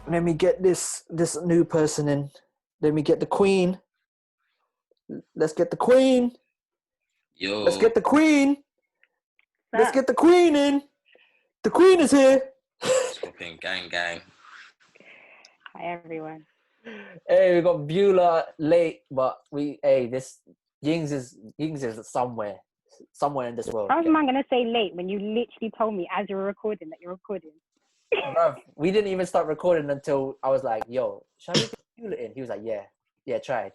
Let me get this new person in. Let me get the queen. Let's get the queen. Yo. Let's get the queen. Let's get the queen in. The queen is here. Scorpion gang. Hi everyone. Hey, we got Beulah late, but this Yings is somewhere in this world. How am I gonna say late when you literally told me as you were recording that you're recording? Bruv, we didn't even start recording until I was like, "Yo, shall we get Beulah in?" He was like, "Yeah, try."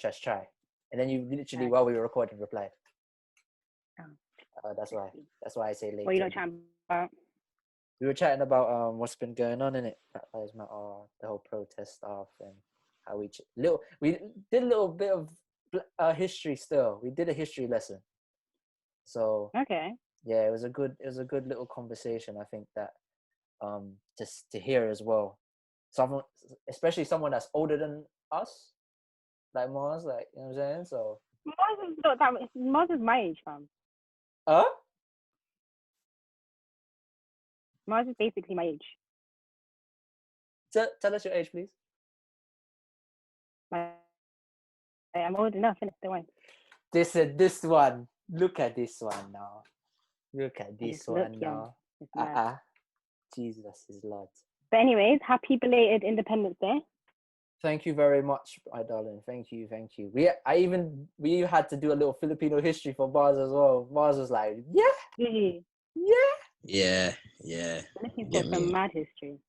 And then you literally, while we were recording, replied. That's why I say late. What are you not chatting about? We were chatting about what's been going on in it, Black Lives Matter, the whole protest stuff, and how we did a little bit of history. Still, we did a history lesson. So okay, yeah, it was a good little conversation. I think that just to hear as well, especially someone that's older than us, like Mars, like, you know what I'm saying. So Mars is not that. Mars is my age, fam. Mars is basically my age. Tell us your age, please. I'm old enough, innit? Don't worry. This one. Look at this one now. Look at this one now. Jesus is Lord. But anyways, happy belated Independence Day. Thank you very much, my darling. Thank you. We had to do a little Filipino history for Mars as well. Mars was like, yeah. Did you? Yeah. He's got some mad history.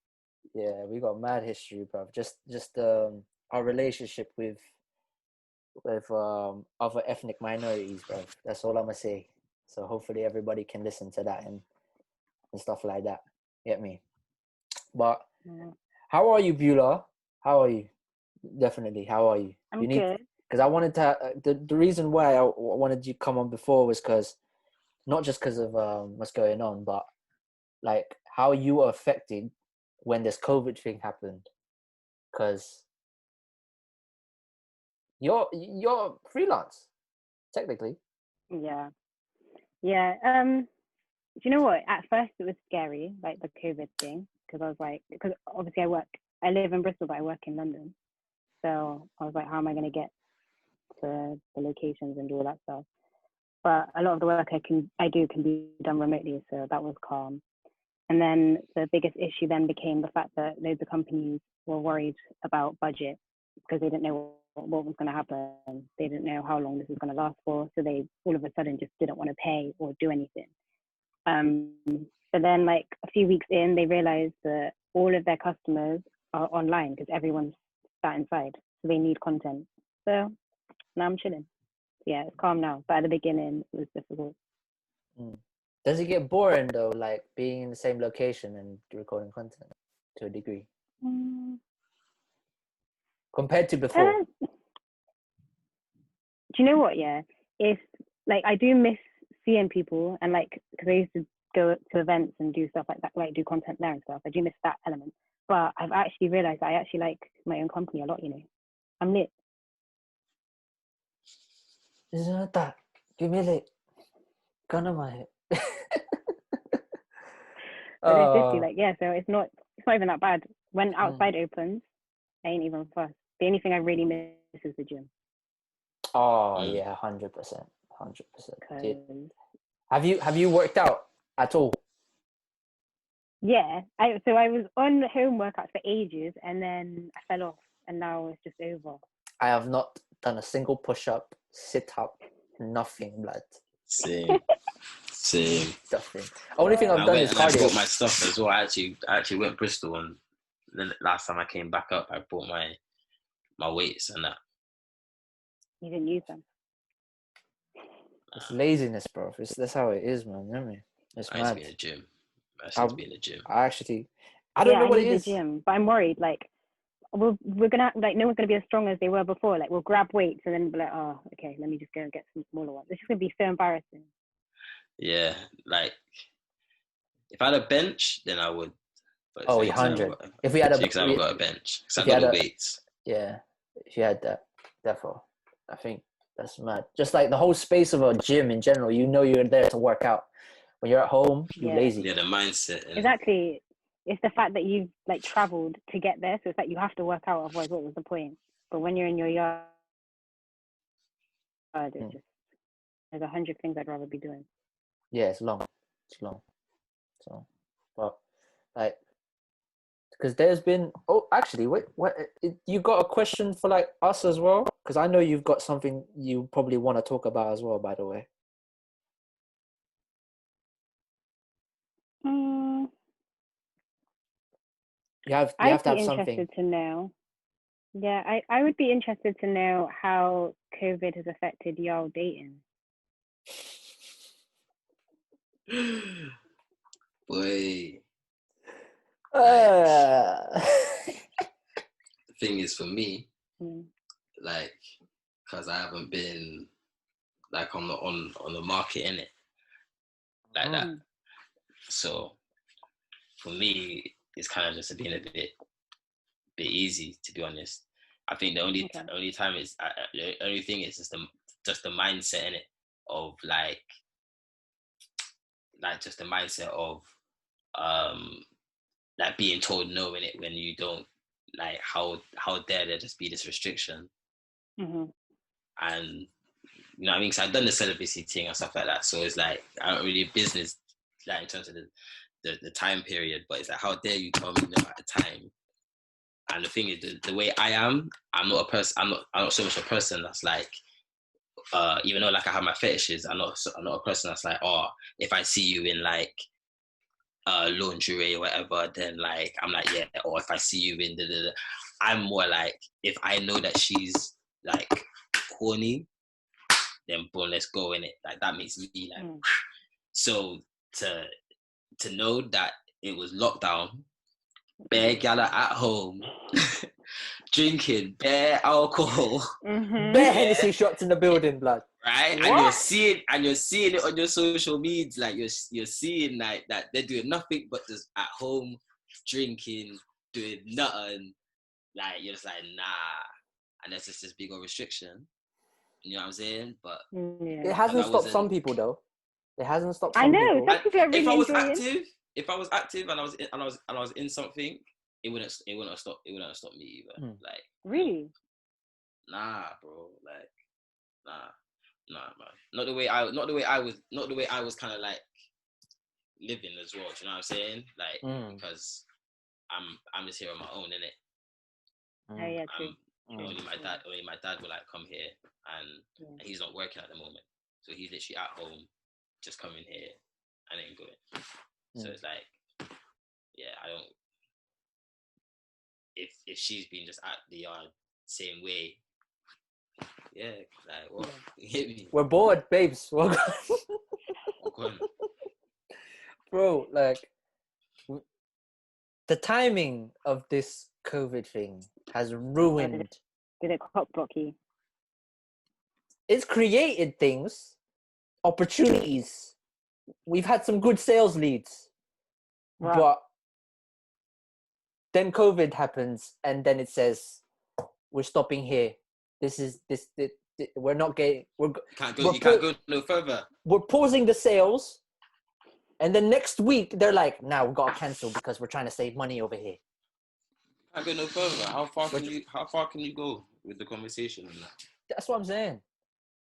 Yeah, we got mad history, bro. Just our relationship with other ethnic minorities, bro. That's all I'm gonna say. So hopefully everybody can listen to that and stuff like that. Get me? But how are you, Beulah? How are you? Definitely. How are you? I'm good. Because I wanted to. The reason why I wanted you to come on before was because, not just because of what's going on, but like how you were affected when this COVID thing happened. Because you're freelance, technically. Yeah. Do you know what? At first it was scary, like the COVID thing, because obviously I live in Bristol, but I work in London. So I was like, how am I going to get to the locations and do all that stuff? But a lot of the work I do can be done remotely, so that was calm. And then the biggest issue then became the fact that loads of companies were worried about budget because they didn't know what was going to happen. They didn't know how long this was going to last for, so they all of a sudden just didn't want to pay or do anything. But then like a few weeks in, they realized that all of their customers are online because everyone's sat inside, so they need content. So now I'm chilling. Yeah, it's calm now, but at the beginning it was difficult. Does it get boring though, like being in the same location and recording content to a degree compared to before? Do you know what? Yeah, it's like I do miss seeing people, and like because I used to go to events and do stuff like that, like do content there and stuff. I do miss that element, but I've actually realized I actually like my own company a lot. You know, I'm lit. Isn't that? Give me lit. Gun on my head. But it's just like, yeah, so it's not even that bad. When outside opens, I ain't even fussed. The only thing I really miss is the gym. Oh yeah, 100%. Have you worked out at all? Yeah, I was on home workouts for ages, and then I fell off, and now it's just over. I have not done a single push-up, sit-up, nothing, blood. Same. Nothing. Only thing I've done is cardio. I bought my stuff as well. I actually went Bristol, and then last time I came back up, I bought my weights and that. You didn't use them. It's laziness, bro. That's how it is, man. You know what I mean? It's mad. I used to be in the gym. I don't know what it is. The gym, but I'm worried. Like, we're gonna like no one's gonna be as strong as they were before. Like, we'll grab weights and then be like, oh, okay, let me just go and get some smaller ones. This is gonna be so embarrassing. Yeah, like if I had a bench, then I would. But 100. If we had I haven't got a bench. Because I've got the weights. Yeah, if you had that, therefore, I think that's mad. Just like the whole space of a gym in general, you know you're there to work out. When you're at home, you're lazy. Yeah, the mindset. Exactly. it's the fact that you've like traveled to get there. So it's like you have to work out, otherwise what was the point? But when you're in your yard, there's 100 things I'd rather be doing. Yeah, it's long. So, but like, because there's been. Oh, actually, wait. What? You got a question for like us as well? Because I know you've got something you probably want to talk about as well. By the way. You have to have something. Interested to know. Yeah, I would be interested to know how COVID has affected y'all dating. Boy. The thing is, for me, like, because I haven't been like on the market in it like that. So for me, it's kind of just being a bit easy, to be honest. I think the only time is the only thing is just the mindset in it of like just the mindset of like being told no in it when you don't, like how dare there just be this restriction. And you know what I mean, because I've done the celibacy thing and stuff like that, so it's like I don't really business like in terms of the time period, but it's like, how dare you tell me no at the time? And the thing is, the way I am, I'm not so much a person that's like, even though like I have my fetishes, I'm not a person that's like, oh, if I see you in like lingerie or whatever, then like I'm like, yeah. Or if I see you in I'm more like, if I know that she's like horny, then boom, let's go in it. Like that makes me like so to know that it was lockdown, bare gala at home, drinking bare alcohol, bare Hennessy shots in the building, blood. Right? What? And you're seeing it on your social medias, like you're seeing like that they're doing nothing but just at home drinking, doing nothing. Like you're just like, nah. And that's just this big old restriction. You know what I'm saying? But it hasn't stopped some people though. It hasn't stopped some people. Some people are really if I was active and I was in something, it wouldn't stop me either. Like really? Nah, bro. Like nah, man. Not the way I was kind of like living as well. Do you know what I'm saying? Like because I'm just here on my own, innit? Oh yeah, true. Only my dad will like come here, and he's not working at the moment, so he's literally at home, just coming here and then going. So it's like, yeah, I don't. If she's been just at the yard same way, yeah, like what? You hit me. We're bored, babes. We're gone. Bro, like the timing of this COVID thing has ruined. Did it cock block you? It's created things, opportunities. We've had some good sales leads, but then COVID happens, and then it says we're stopping here. We're not getting. You can't go no further. We're pausing the sales, and then next week they're like, "Nah, we gotta cancel because we're trying to save money over here." Can't go no further. How far can you go with the conversation? That's what I'm saying.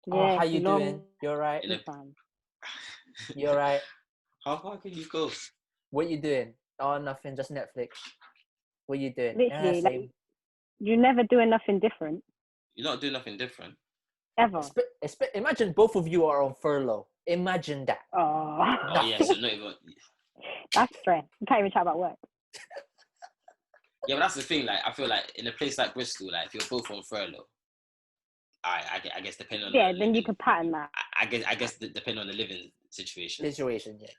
Yeah, oh, how you doing? You're right. You're right. How far can you go? What you doing? Oh, nothing. Just Netflix. What you doing? Literally, like, you're never doing nothing different. You're not doing nothing different. Ever. Imagine both of you are on furlough. Imagine that. Oh yeah, so not even. That's stress. You can't even chat about work. Yeah, but that's the thing. Like, I feel like in a place like Bristol, like if you're both on furlough, I guess depending on then you could pattern that. I guess depending on the living situation. Yeah.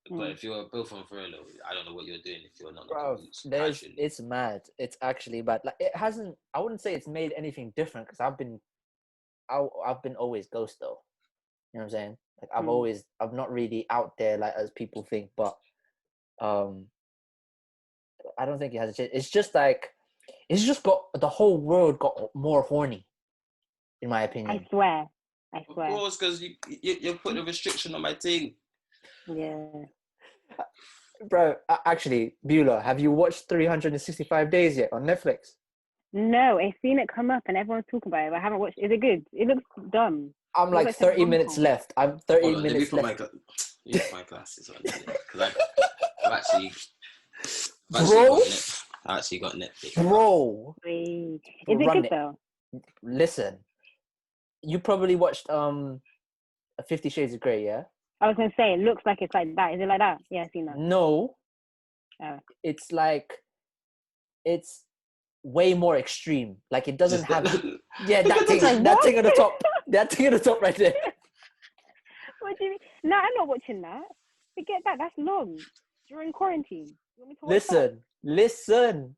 But if you're both on furlough, I don't know what you're doing if you're not. Bro, it's mad. It's actually bad. Like it hasn't. I wouldn't say it's made anything different because I've been always ghost though. You know what I'm saying? Like I'm not really out there like as people think, but I don't think it has changed. It's just like it's just got the whole world got more horny, in my opinion. I swear. Of course, because you put a restriction on my thing. Yeah. Bro, actually, Beulah, have you watched 365 Days yet on Netflix? No, I've seen it come up and everyone's talking about it, but I haven't watched. Is it good? It looks dumb. I'm It looks like like some 30 minutes rom-com. left. I'm 30 Hold on, let me minutes put left. my glasses on because I've actually Bro, got Netflix. bro, Wait. Is it run good it. though? Listen, you probably watched 50 Shades of Grey, yeah? I was gonna say it looks like it's like that. Is it like that? Yeah, I've seen that. No, Oh. it's like it's way more extreme. Like it doesn't have yeah, that thing, Like, that what? thing on the top, that thing on the top right there. What do you mean? No, I'm not watching that. Forget that. That's long. During quarantine. You want me to watch that? Listen.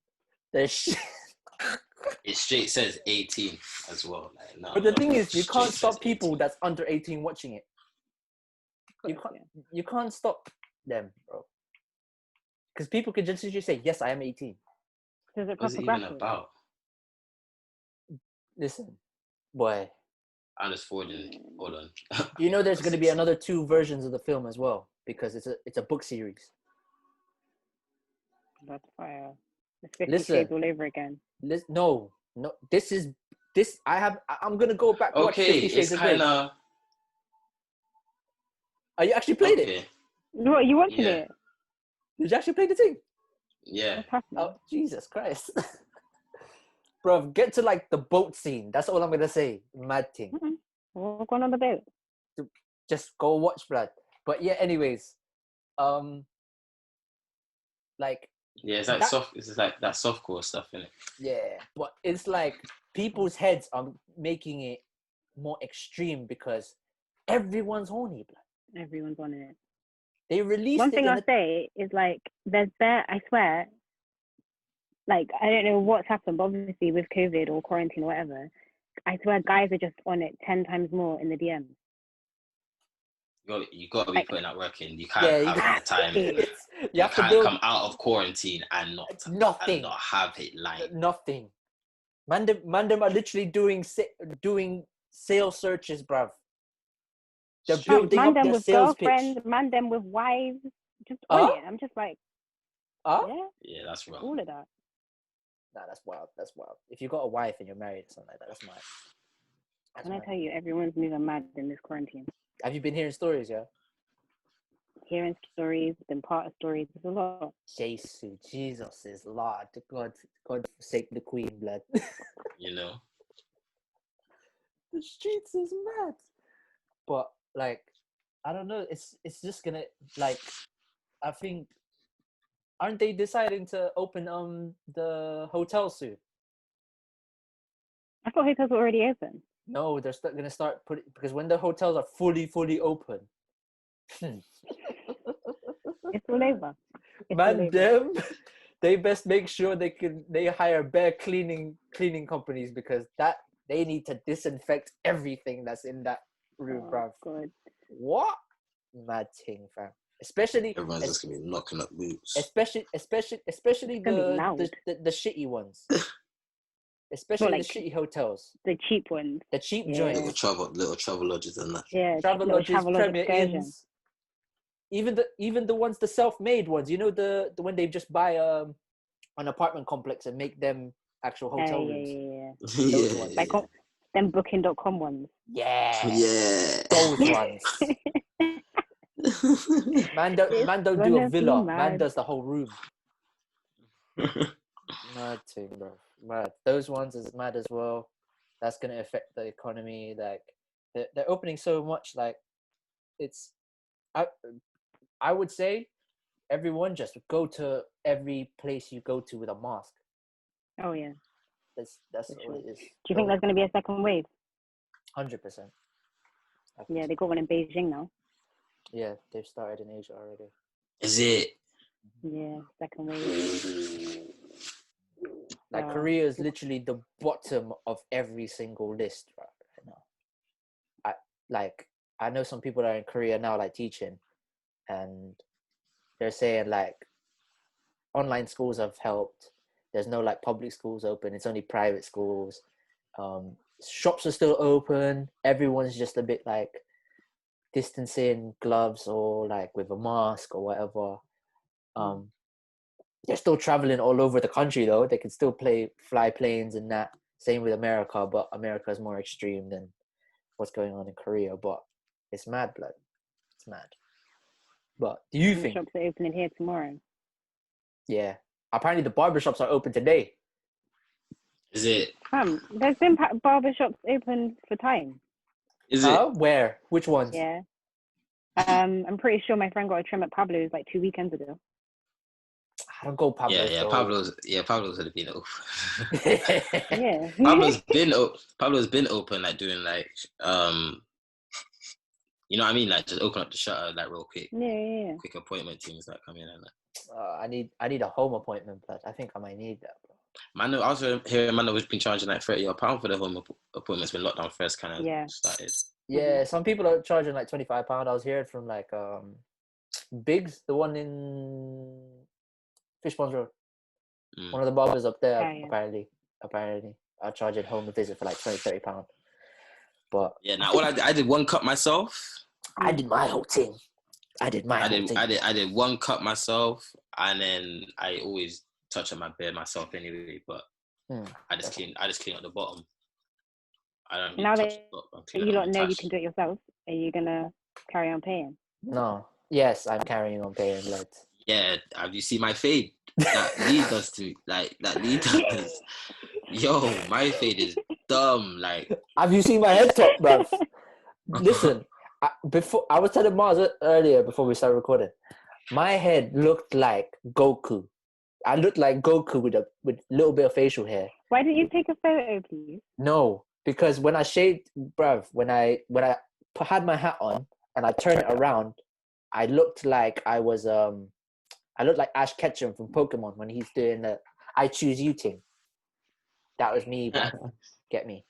There's shit. It straight says 18 as well. Like, no, But the thing is, you straight can't says stop people 18. that's under 18 watching it. You can't stop them, bro. Because people can just literally say, yes, I am 18. Does it What's it proper even graphic? about? Listen, boy. I'm just forwarding. Hold on. You know there's going to be another 2 versions of the film as well, because it's a book series. That's fire. It's 50 Listen. Shades all over again. No. I'm going to go back watch 50 Shades it's of Grey. kind of... Are you actually played it? What, are you watching Yeah. it? Did you actually play the thing? Yeah. What's happening? Oh, Jesus Christ. Bro, get to like the boat scene. That's all I'm going to say. Mad thing. What's going on the boat? Just go watch, blood. But yeah, anyways. Like... Yeah, it's like it's like that softcore stuff, isn't it? Yeah, but it's like people's heads are making it more extreme because everyone's horny, blood. Everyone's on it. They released One it thing in I'll say is like, there's there, I swear, like, I don't know what's happened, but obviously with COVID or quarantine or whatever, I swear guys are just on it 10 times more in the DMs. You got to be putting that work in. You can't Yeah, have the time. you have to can't build come out of quarantine and nothing. and not have it live. Nothing. Man, them are literally doing sales searches, bruv. They're building up them their with sales girlfriends, pitch. man them with wives, just on it. I'm just like, Yeah, that's wrong. all of that. Nah, that's wild. That's wild. If you got a wife and you're married or something like that, that's mad. When I tell you, everyone's moving mad in this quarantine. Have you been hearing stories, yeah? Hearing stories, been part of stories, there's a lot. Jesus is Lord. God forsake the Queen, blood. You know? The streets is mad. But like, I don't know. It's just gonna like, I think, aren't they deciding to open the hotel soon? I thought hotels were already open. No, they're gonna start putting, because when the hotels are fully open. It's all over. Man, them, they best make sure they hire bare cleaning companies, because that they need to disinfect everything that's in that room, bruv. God. What? Mad thing, fam. Especially Everyone's just gonna be knocking up boots. Especially the shitty ones. Especially like, the shitty hotels. The cheap ones. The cheap Yeah. joints. Little travel lodges and that. Yeah. Travel lodges, Premier excursion. Inns. Even the ones, the self-made ones. You know, the when they just buy an apartment complex and make them actual hotel rooms. Yeah. Those ones. Like them booking.com ones. Yeah. Yeah. Those ones. Man don't do a villa. Man does the whole room. Mad thing, bro. Mad. Those ones is mad as well. That's gonna affect the economy. Like they're opening so much. Like it's, I would say, everyone just go to every place you go to with a mask. Oh yeah. That's all it is. Do you think there's gonna be a second wave? 100%. Yeah, they got one in Beijing now. Yeah, they've started in Asia already. Is it? Yeah, second wave. Like Korea is literally the bottom of every single list right now. I know some people that are in Korea now, like teaching, and they're saying like online schools have helped. There's no like public schools open. It's only private schools. Shops are still open. Everyone's just a bit like distancing, gloves, or like with a mask or whatever. They're still traveling all over the country though. They can still fly planes and that. Same with America, but America is more extreme than what's going on in Korea. But it's mad, blood. It's mad. But do you think? Shops are opening here tomorrow. Yeah. Apparently the barbershops are open today. Is it? There's been barbershops open for time. Is it? Where? Which ones? Yeah. I'm pretty sure my friend got a trim at Pablo's like 2 weekends ago. I don't go Pablo's. Yeah, Pablo's would have been open. Yeah. Pablo's been open, like doing like you know what I mean, like just open up the shutter like real quick. Yeah. Quick appointment things that come in and that. I need a home appointment, but I think I might need that, bro. Man, I was hearing man was been charging like £30 for the home appointments when lockdown first kind of started. Yeah, some people are charging like £25. I was hearing from like Biggs, the one in Fishponds Road. One of the barbers up there, apparently are charging home a visit for like £20-30. But yeah, now I did one cut myself. I did my whole thing. I did one cut myself, and then I always touch up my beard myself anyway. But I just clean up the bottom. I don't really now touch that the bottom. you don't know you can do it yourself, are you gonna carry on paying? No. Yes, I'm carrying on paying, blood. Yeah, have you seen my fade? That lead does to like that lead does. Yo, my fade is dumb. Like, have you seen my head top, bruv? Listen, I was telling Mars earlier before we started recording. My head looked like Goku. I looked like Goku with a little bit of facial hair. Why didn't you take a photo, please? No, because when I shaved, bruv, when I had my hat on and I turned it around, I looked like I was I looked like Ash Ketchum from Pokemon when he's doing the I choose you thing. That was me, bruv. Get me?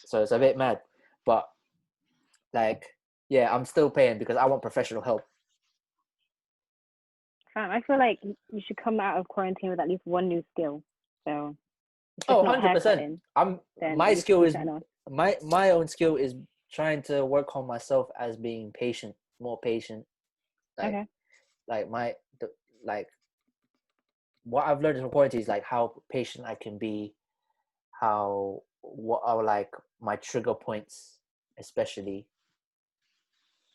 So it's a bit mad, but like, yeah, I'm still paying because I want professional help. I feel like you should come out of quarantine with at least one new skill. So, 100%. My skill is my own skill is trying to work on myself as being patient, more patient. Like, like what I've learned in quarantine is like how patient I can be, what are like my trigger points, especially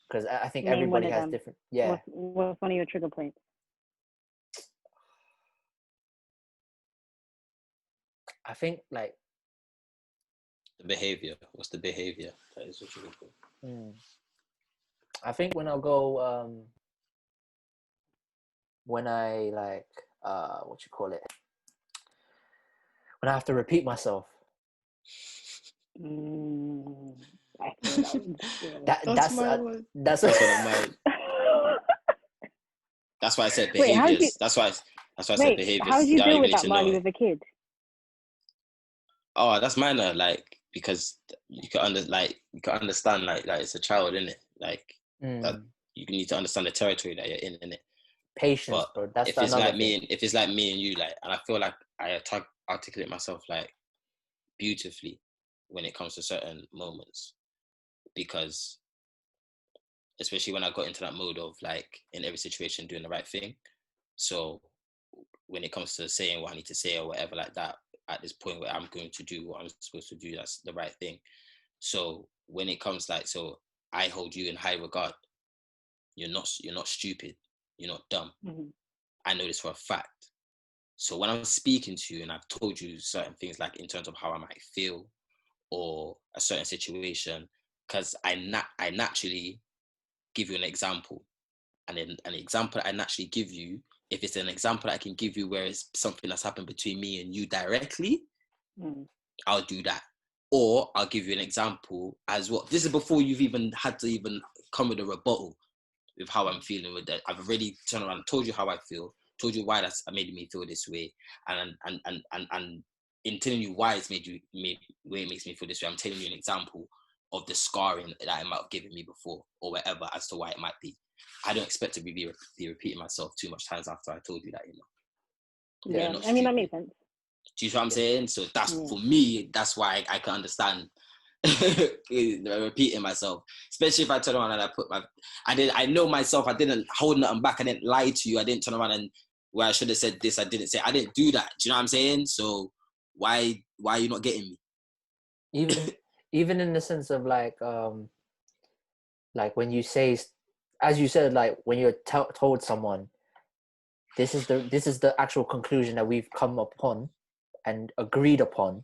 because I think everybody has different. Yeah. What's one of your trigger points? I think like the behavior. What's the behavior? That is what you're looking for. I think when I'll go when I like what you call it? When I have to repeat myself. That's what I'm like. That's why I said behaviors. That's why I said behaviors. How do you deal with that, Marley, with a kid? Oh, that's minor, like, because you can understand like it's a child, innit? Like that you need to understand the territory that you're in, innit? Patience, but bro. That's if it's like me and you, like, and I feel like I articulate myself like beautifully when it comes to certain moments, because especially when I got into that mode of like in every situation doing the right thing. So when it comes to saying what I need to say or whatever like that, at this point where I'm going to do what I'm supposed to do, that's the right thing. So when it comes like, so I hold you in high regard. You're not stupid. You're not dumb. Mm-hmm. I know this for a fact. So when I'm speaking to you and I've told you certain things, like in terms of how I might feel or a certain situation, because I naturally give you an example, and then an example I naturally give you, if it's an example I can give you where it's something that's happened between me and you directly, I'll do that. Or I'll give you an example as well. This is before you've even had to even come with a rebuttal with how I'm feeling with that. I've already turned around and told you how I feel, told you why that's made me feel this way, and in telling you why it's where it makes me feel this way, I'm telling you an example of the scarring that it might have given me before, or whatever, as to why it might be. I don't expect to be repeating myself too much times after I told you that, you know. Yeah, I mean, that makes sense. Do you see what I'm saying? So that's, for me, that's why I can understand repeating myself, especially if I turn around and I know myself, I didn't hold nothing back, I didn't lie to you, I didn't turn around and where I should have said this, I didn't do that. Do you know what I'm saying? So why are you not getting me? Even in the sense of like when you say, as you said, like when you're told someone, this is the actual conclusion that we've come upon and agreed upon,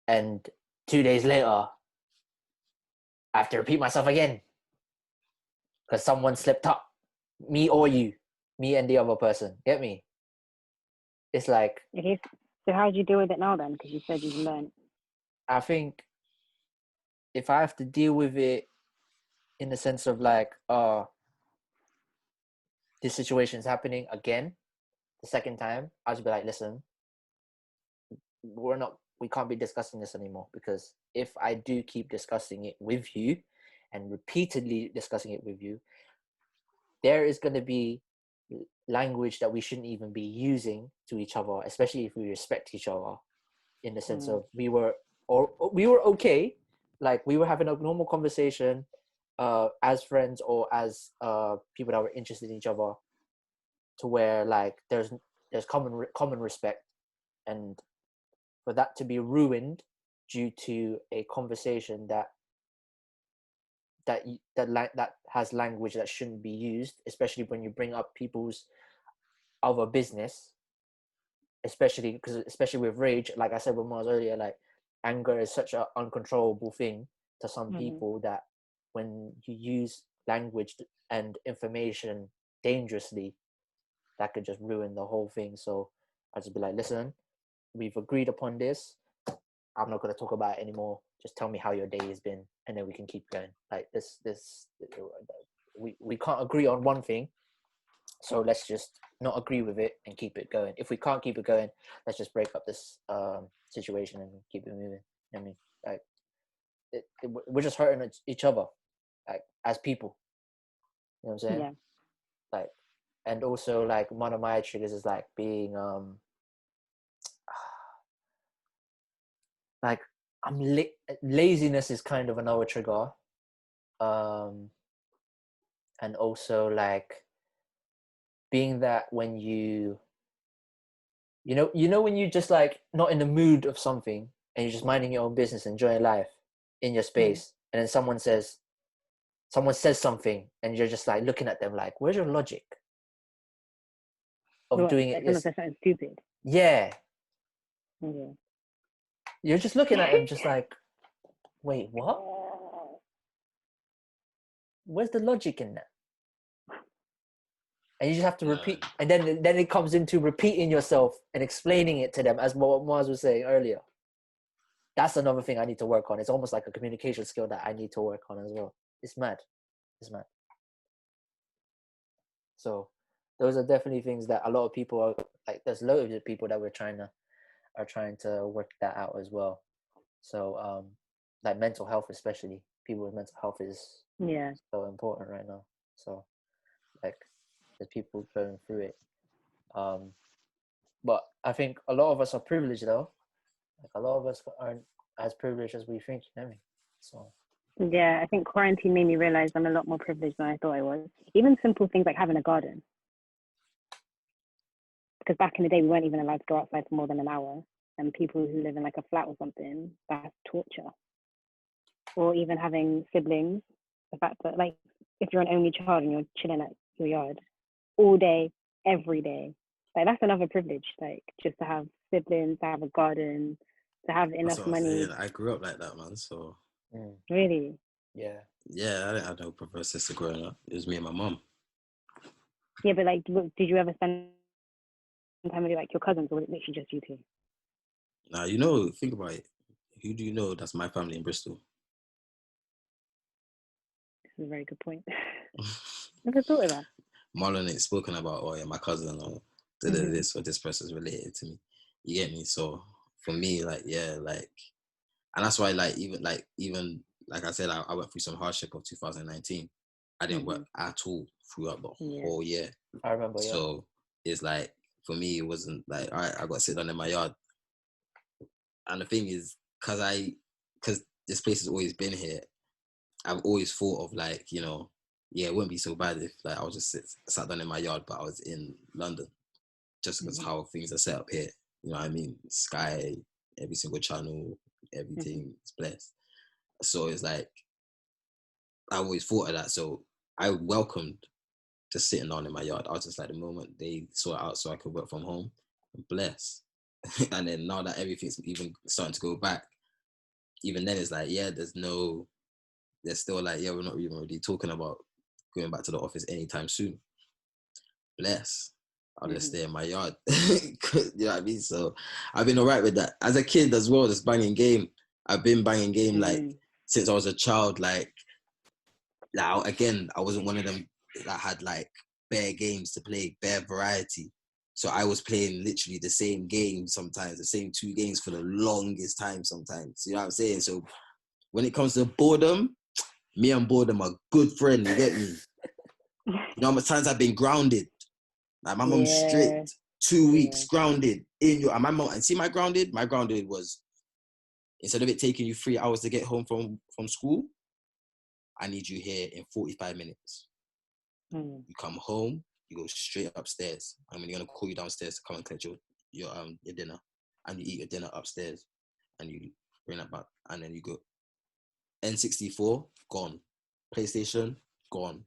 and 2 days later I have to repeat myself again because someone slipped up, me or you, me and the other person. Get me? It's like, okay, so how do you deal with it now then? Because you said you've learned. I think if I have to deal with it in the sense of like, this situation is happening again, the second time, I'll just be like, listen, we can't be discussing this anymore, because if I do keep discussing it with you and repeatedly discussing it with you, there is going to be language that we shouldn't even be using to each other, especially if we respect each other, in the sense of we were okay, like we were having a normal conversation as friends or as people that were interested in each other, to where like there's common respect, and for that to be ruined due to a conversation that has language that shouldn't be used, especially when you bring up people's other business, especially with rage, like I said with Mars earlier, like anger is such an uncontrollable thing to some people that when you use language and information dangerously, that could just ruin the whole thing. So I'd just be like, listen, we've agreed upon this. I'm not going to talk about it anymore. Just tell me how your day has been, and then we can keep going. Like we can't agree on one thing, so let's just not agree with it and keep it going. If we can't keep it going, let's just break up this situation and keep it moving. I mean, like we're just hurting each other, like as people. You know what I'm saying? Yeah. Like, and also like one of my triggers is like being like laziness is kind of another trigger, and also like being that when you know when you just like not in the mood of something and you're just minding your own business, enjoying life in your space, and then someone says something and you're just like looking at them like, where's your logic of doing it? Someone says something stupid. Yeah. Yeah. You're just looking at them just like, wait, what? Where's the logic in that? And you just have to repeat, and then it comes into repeating yourself and explaining it to them, as what Mars was saying earlier. That's another thing I need to work on. It's almost like a communication skill that I need to work on as well. It's mad. So those are definitely things that a lot of people are like. There's loads of people that are trying to work that out as well. So like mental health, especially people with mental health, is so important right now. So like there's people going through it. But I think a lot of us are privileged though. Like a lot of us aren't as privileged as we think, you know what I mean? So yeah, I think quarantine made me realize I'm a lot more privileged than I thought I was. Even simple things like having a garden. Because back in the day, we weren't even allowed to go outside for more than an hour. And people who live in like a flat or something, that's torture. Or even having siblings, the fact that like if you're an only child and you're chilling at your yard all day, every day, like that's another privilege. Like just to have siblings, to have a garden, to have enough money. I grew up like that, man. So really, yeah, I didn't have no brother or sister growing up. It was me and my mum. Yeah, but like, did you ever spend time with like your cousins, or was it literally just you two? Nah, think about it. Who do you know that's my family in Bristol? This is a very good point. Never thought of that. Marlon ain't spoken about, oh yeah, my cousin or this or this person's related to me. You get me? So for me, like, yeah, like, and that's why, like, even like I said, I went through some hardship of 2019. I didn't work at all throughout the whole year. I remember. Yeah. So it's like, for me, it wasn't like, all right, I got to sit down in my yard. And the thing is, because I because this place has always been here, I've always thought of like, you know, yeah, it wouldn't be so bad if like I was just sat down in my yard, but I was in London, just because how things are set up here. You know what I mean? Sky, every single channel, everything is blessed. So it's like, I always thought of that. So I welcomed just sitting down in my yard. I was just like, the moment they sort it out so I could work from home, I'm blessed. And then now that everything's even starting to go back, even then it's like, yeah, there's still like, yeah, we're not even really talking about going back to the office anytime soon. Bless. I'll just stay in my yard. You know what I mean? So I've been all right with that. As a kid as well, just banging game. I've been banging game like since I was a child. Like again, I wasn't one of them that had like bare games to play, bare variety. So I was playing literally the same game sometimes, the same 2 games for the longest time sometimes. You know what I'm saying? So when it comes to boredom, me and boredom are good friends, you get me? You know how much times I've been grounded? Like my mom's strict, 2 weeks grounded in your, and my mom, and see my grounded was, instead of it taking you 3 hours to get home from school, I need you here in 45 minutes. You come home, you go straight upstairs. I'm gonna call you downstairs to come and collect your dinner, and you eat your dinner upstairs, and you bring that back, and then you go. N64 gone, PlayStation gone.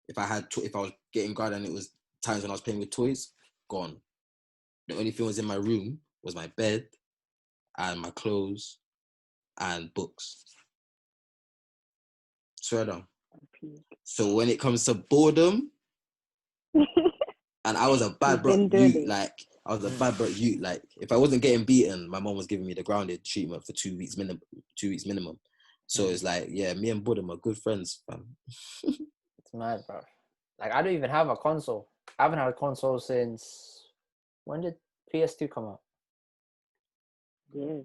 If I was getting grounded and it was times when I was playing with toys, gone. The only thing was in my room was my bed and my clothes and books. Swear down. So when it comes to boredom, and I was a bad bro youth, like I was a bad bro youth. Like if I wasn't getting beaten, my mom was giving me the grounded treatment for 2 weeks minimum. So it's like, yeah, me and boredom are good friends, fam. It's mad, bro. Like I don't even have a console. I haven't had a console since, when did PS2 come out? Yeah.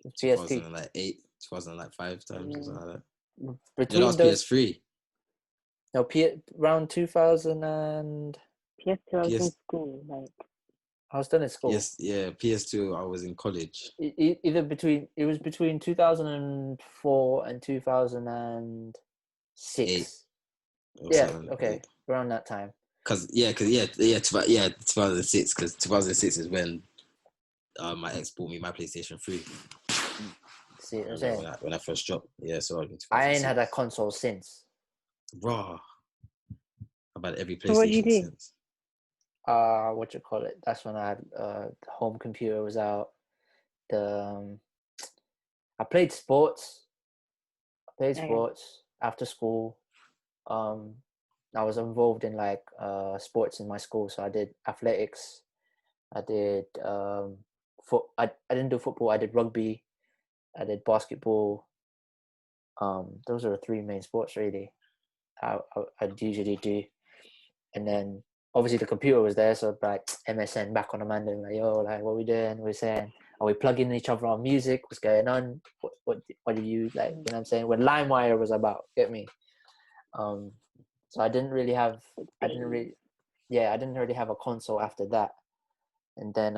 PS2. 2008, 2005 times or something like that. Between that was those, PS3. No, around 2000 and... PS2, I was in school. Like I was still in school. Yes, yeah, PS2, I was in college. It was between 2004 and 2006. Yeah, okay, around that time. 2006, because 2006 is when my ex bought me my PlayStation 3. See what I'm saying? When I first dropped, yeah, so I ain't had a console since. Raw. I've had every PlayStation so what do you do? since. What you call it? That's when I had the home computer was out. I played sports. After school. I was involved in like sports in my school, so I did athletics. I did I didn't do football. I did rugby. I did basketball. Those are the 3 main sports really I'd usually do. And then obviously the computer was there, so like MSN back on the Monday, like, yo, like what we doing? We're saying, are we plugging each other on music? What's going on? What do you like? You know what I'm saying? When LimeWire was about, get me? So I didn't really have a console after that. And then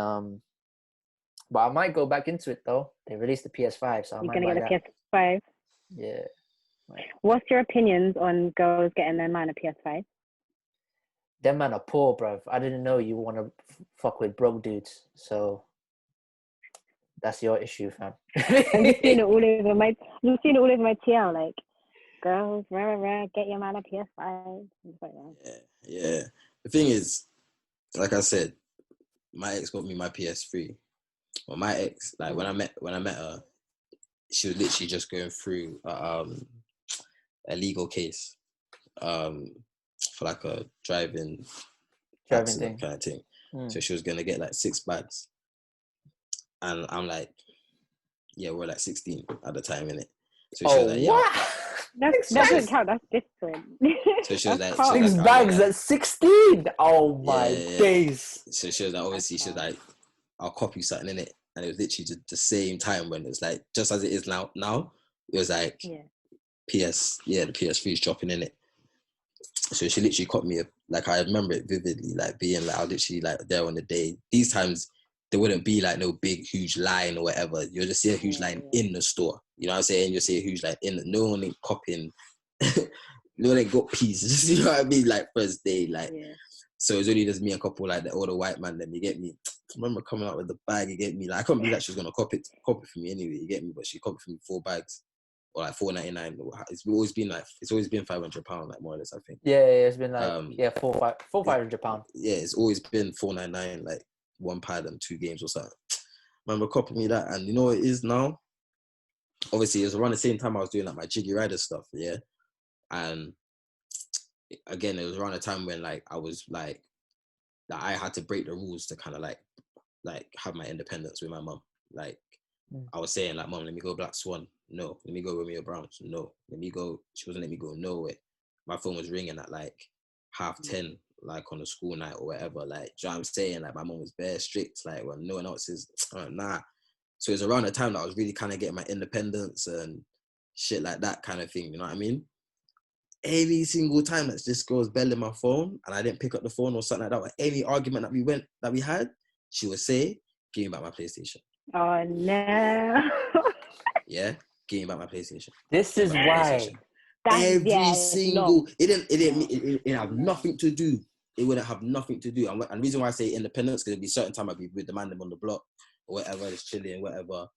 but I might go back into it though. They released the PS5, so I might buy that. You're gonna get a PS5? Yeah. Right. What's your opinions on girls getting their man a PS5? Them man are poor, bruv. I didn't know you want to fuck with broke dudes, so that's your issue, fam. I'm just seeing it all over my TL, like, girls, get your man a PS5. Yeah. The thing is, like I said, my ex got me my PS3. Well, my ex, like when I met her, she was literally just going through a legal case, for like a driving accident kind of thing. So she was gonna get like 6 bags, and I'm like, yeah, we're like 16 at the time, innit? So she was like, yeah. That doesn't count. That's different. So she was like, 6 bags at 16. Oh my days. So she was like, obviously, she was like, I'll copy something in it, and it was literally just the same time when it was like, just as it is now. It was like, the PS3 is dropping in it. So she literally caught me, like I remember it vividly, like being like, I literally like there on the day. These times, there wouldn't be like no big huge line or whatever. You'll just see a huge line in the store. You know what I'm saying? You'll see a huge line in the, no one ain't copying. No one ain't got pieces. You know what I mean? Like first day, like so it's only just me and a couple like the older white man. Then you get me. I remember coming out with the bag. You get me? Like I couldn't believe that she was gonna copy for me anyway. You get me? But she copied for me 4 bags. Or like $4.99. It's always been £500, like more or less. I think. Yeah, it's been like £500. Yeah, it's always been $4.99, like 1 pad and 2 games or something. Remember copying me that, and you know what it is now. Obviously, it was around the same time I was doing like my Jiggy Rider stuff, yeah. And again, it was around the time when like I was like that I had to break the rules to kind of like have my independence with my mum. Like I was saying, like, Mum, let me go Black Swan. No. Let me go Romeo Browns. No. Let me go. She wasn't letting me go nowhere. My phone was ringing at like 10:30, like on a school night or whatever. Like, do you know what I'm saying? Like, my mum was bare strict. Like, when no one else is, nah. So it was around the time that I was really kind of getting my independence and shit like that kind of thing. You know what I mean? Every single time that this girl's belling my phone and I didn't pick up the phone or something like that, or any argument that we had, she would say, "Give me back my PlayStation." Oh no. Yeah, give me back my PlayStation. This is why. Every single it didn't have nothing to do. It wouldn't have nothing to do. And the reason why I say independence, because there'd be certain time I'd be with the man them on the block or whatever, just chilling, whatever,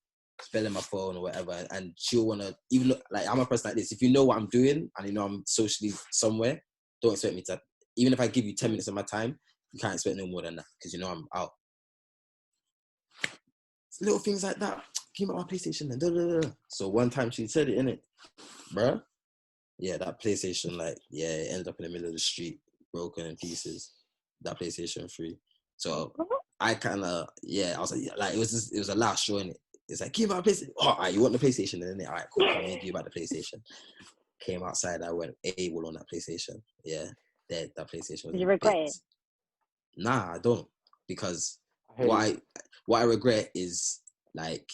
spelling my phone or whatever, and she'll wanna, even look, like I'm a person like this. If you know what I'm doing and you know I'm socially somewhere, don't expect me to. Even if I give you 10 minutes of my time, you can't expect no more than that because you know I'm out. It's little things like that. Give me my PlayStation and So one time she said it, innit, bruh. Yeah, that PlayStation, like, yeah, it ended up in the middle of the street, broken in pieces. That PlayStation 3. So I kind of, I was like, it was a last straw, innit. It's like, give me my PlayStation. Oh, all right, you want the PlayStation, innit? All right, cool. Come here, give you back the PlayStation. Came outside, I went AWOL on that PlayStation. Yeah, dead. That PlayStation was. Did you regret it? Nah, I don't, because what I regret is like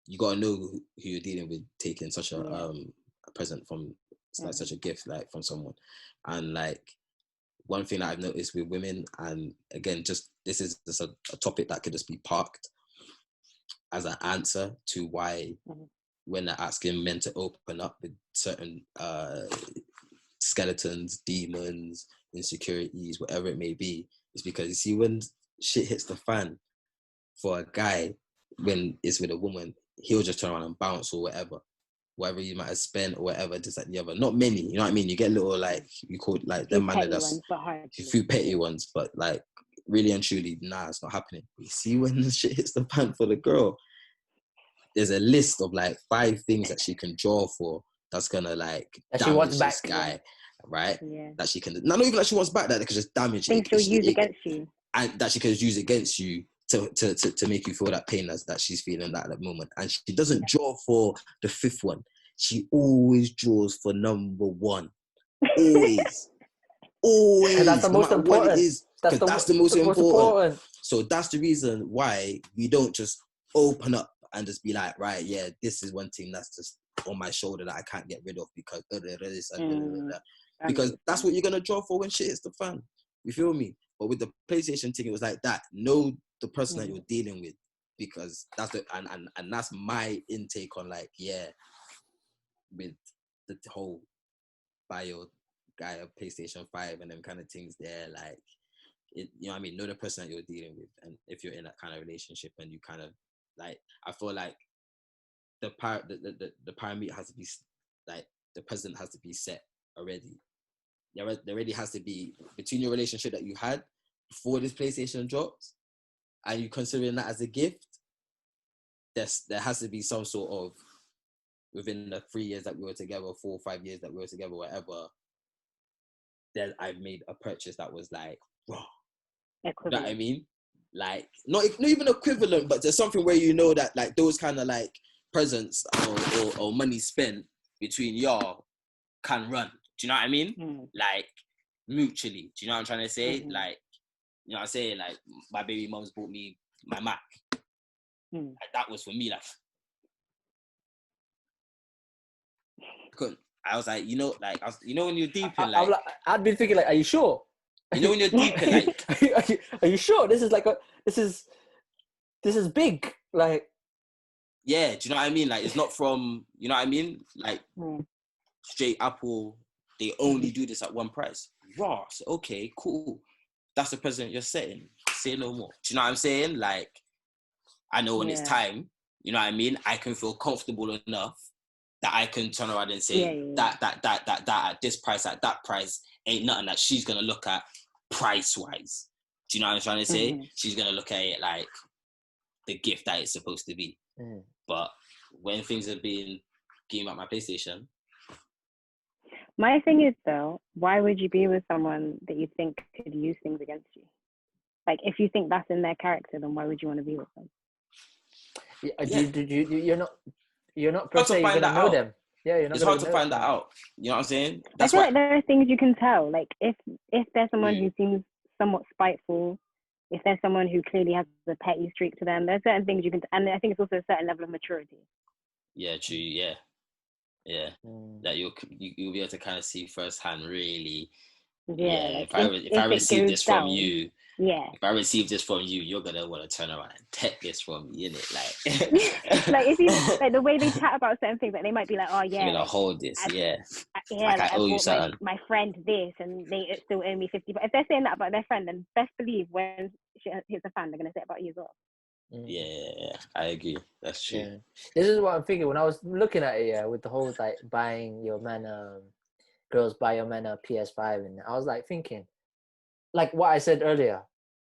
you gotta know who you're dealing with, taking such a present from like such a gift like from someone. And like one thing that I've noticed with women, and again, just this is just a topic that could just be parked as an answer to why when they're asking men to open up with certain skeletons, demons, insecurities, whatever it may be, is because you see when shit hits the fan for a guy, when it's with a woman, he'll just turn around and bounce or whatever you might have spent or whatever, just like the other. Not many, you know what I mean? You get little, like, you call like them man that's a few petty ones, but like really and truly, nah, it's not happening. You see when the shit hits the fan for the girl, there's a list of like 5 things that she can draw for that's gonna like damage this guy, right? Yeah. That she can, not even that she wants back, that they could just damage it. She'll use against you. And that she can use against you to make you feel that pain that she's feeling at that moment. And she doesn't draw for the 5th one. She always draws for number 1. Always. Always. And that's the most important. What it is, because that's the most important. So that's the reason why we don't just open up and just be like, right, yeah, this is one thing that's just on my shoulder that I can't get rid of because because that's what you're gonna draw for when shit hits the fan. You feel me? But with the PlayStation thing, it was like that. Know the person that you're dealing with, because that's the and that's my intake on, like, with the whole bio guy of PlayStation 5 and them kind of things there, like, it, you know what I mean? Know the person that you're dealing with, and if you're in that kind of relationship and you kind of like, I feel like the parameter has to be like, the precedent has to be set already. There already has to be, between your relationship that you had before this PlayStation drops, and you considering that as a gift, there has to be some sort of, within the 3 years that we were together, 4 or 5 years that we were together, whatever, then I've made a purchase that was like, raw. You know what I mean? Like, not even equivalent, but there's something where you know that, like, those kind of like presents or money spent between y'all can run. Do you know what I mean? Like, mutually. Do you know what I'm trying to say? Like, you know what I'm saying? Like, my baby mom's bought me my Mac. Like, that was for me. Like, I was like, you know, like, you know when you're deep in, like, I'd been thinking, like, are you sure? You know when you're deep in, like, are you sure? This is this is big. Like, yeah, do you know what I mean? Like, it's not from, you know what I mean? Like, Mm. straight Apple, they only do this at one price. Ross, okay, cool. That's the precedent you're setting. Say no more. Do you know what I'm saying? Like, I know when it's time, you know what I mean? I can feel comfortable enough that I can turn around and say that at this price, at that price, ain't nothing that she's gonna look at price-wise. Do you know what I'm trying to say? Mm-hmm. She's gonna look at it like the gift that it's supposed to be. But when things are being given at my PlayStation. My thing is though, why would you be with someone that you think could use things against you? Like, if you think that's in their character, then why would you want to be with them? You're not per se gonna know them. Yeah, you're not. It's hard to find that out. You know what I'm saying? I feel like there are things you can tell. Like, if there's someone who seems somewhat spiteful, if there's someone who clearly has a petty streak to them, there's certain things you can. And I think it's also a certain level of maturity. Yeah, true. Yeah. That you'll be able to kind of see firsthand, really. Yeah. Like if I receive this from you, if I receive this from you, you're gonna want to turn around and take this from me, innit? Like, like if you like the way they chat about certain things, like they might be like, oh yeah, I'm gonna hold this, like I owe you something. My friend this, and they still owe me 50. But if they're saying that about their friend, then best believe when shit hits the fan, they're gonna say it about you as well. Yeah, I agree. That's true. Yeah. This is what I'm thinking when I was looking at it. With the whole like buying your man, girls buy your man a PS5, and I was like thinking, like what I said earlier,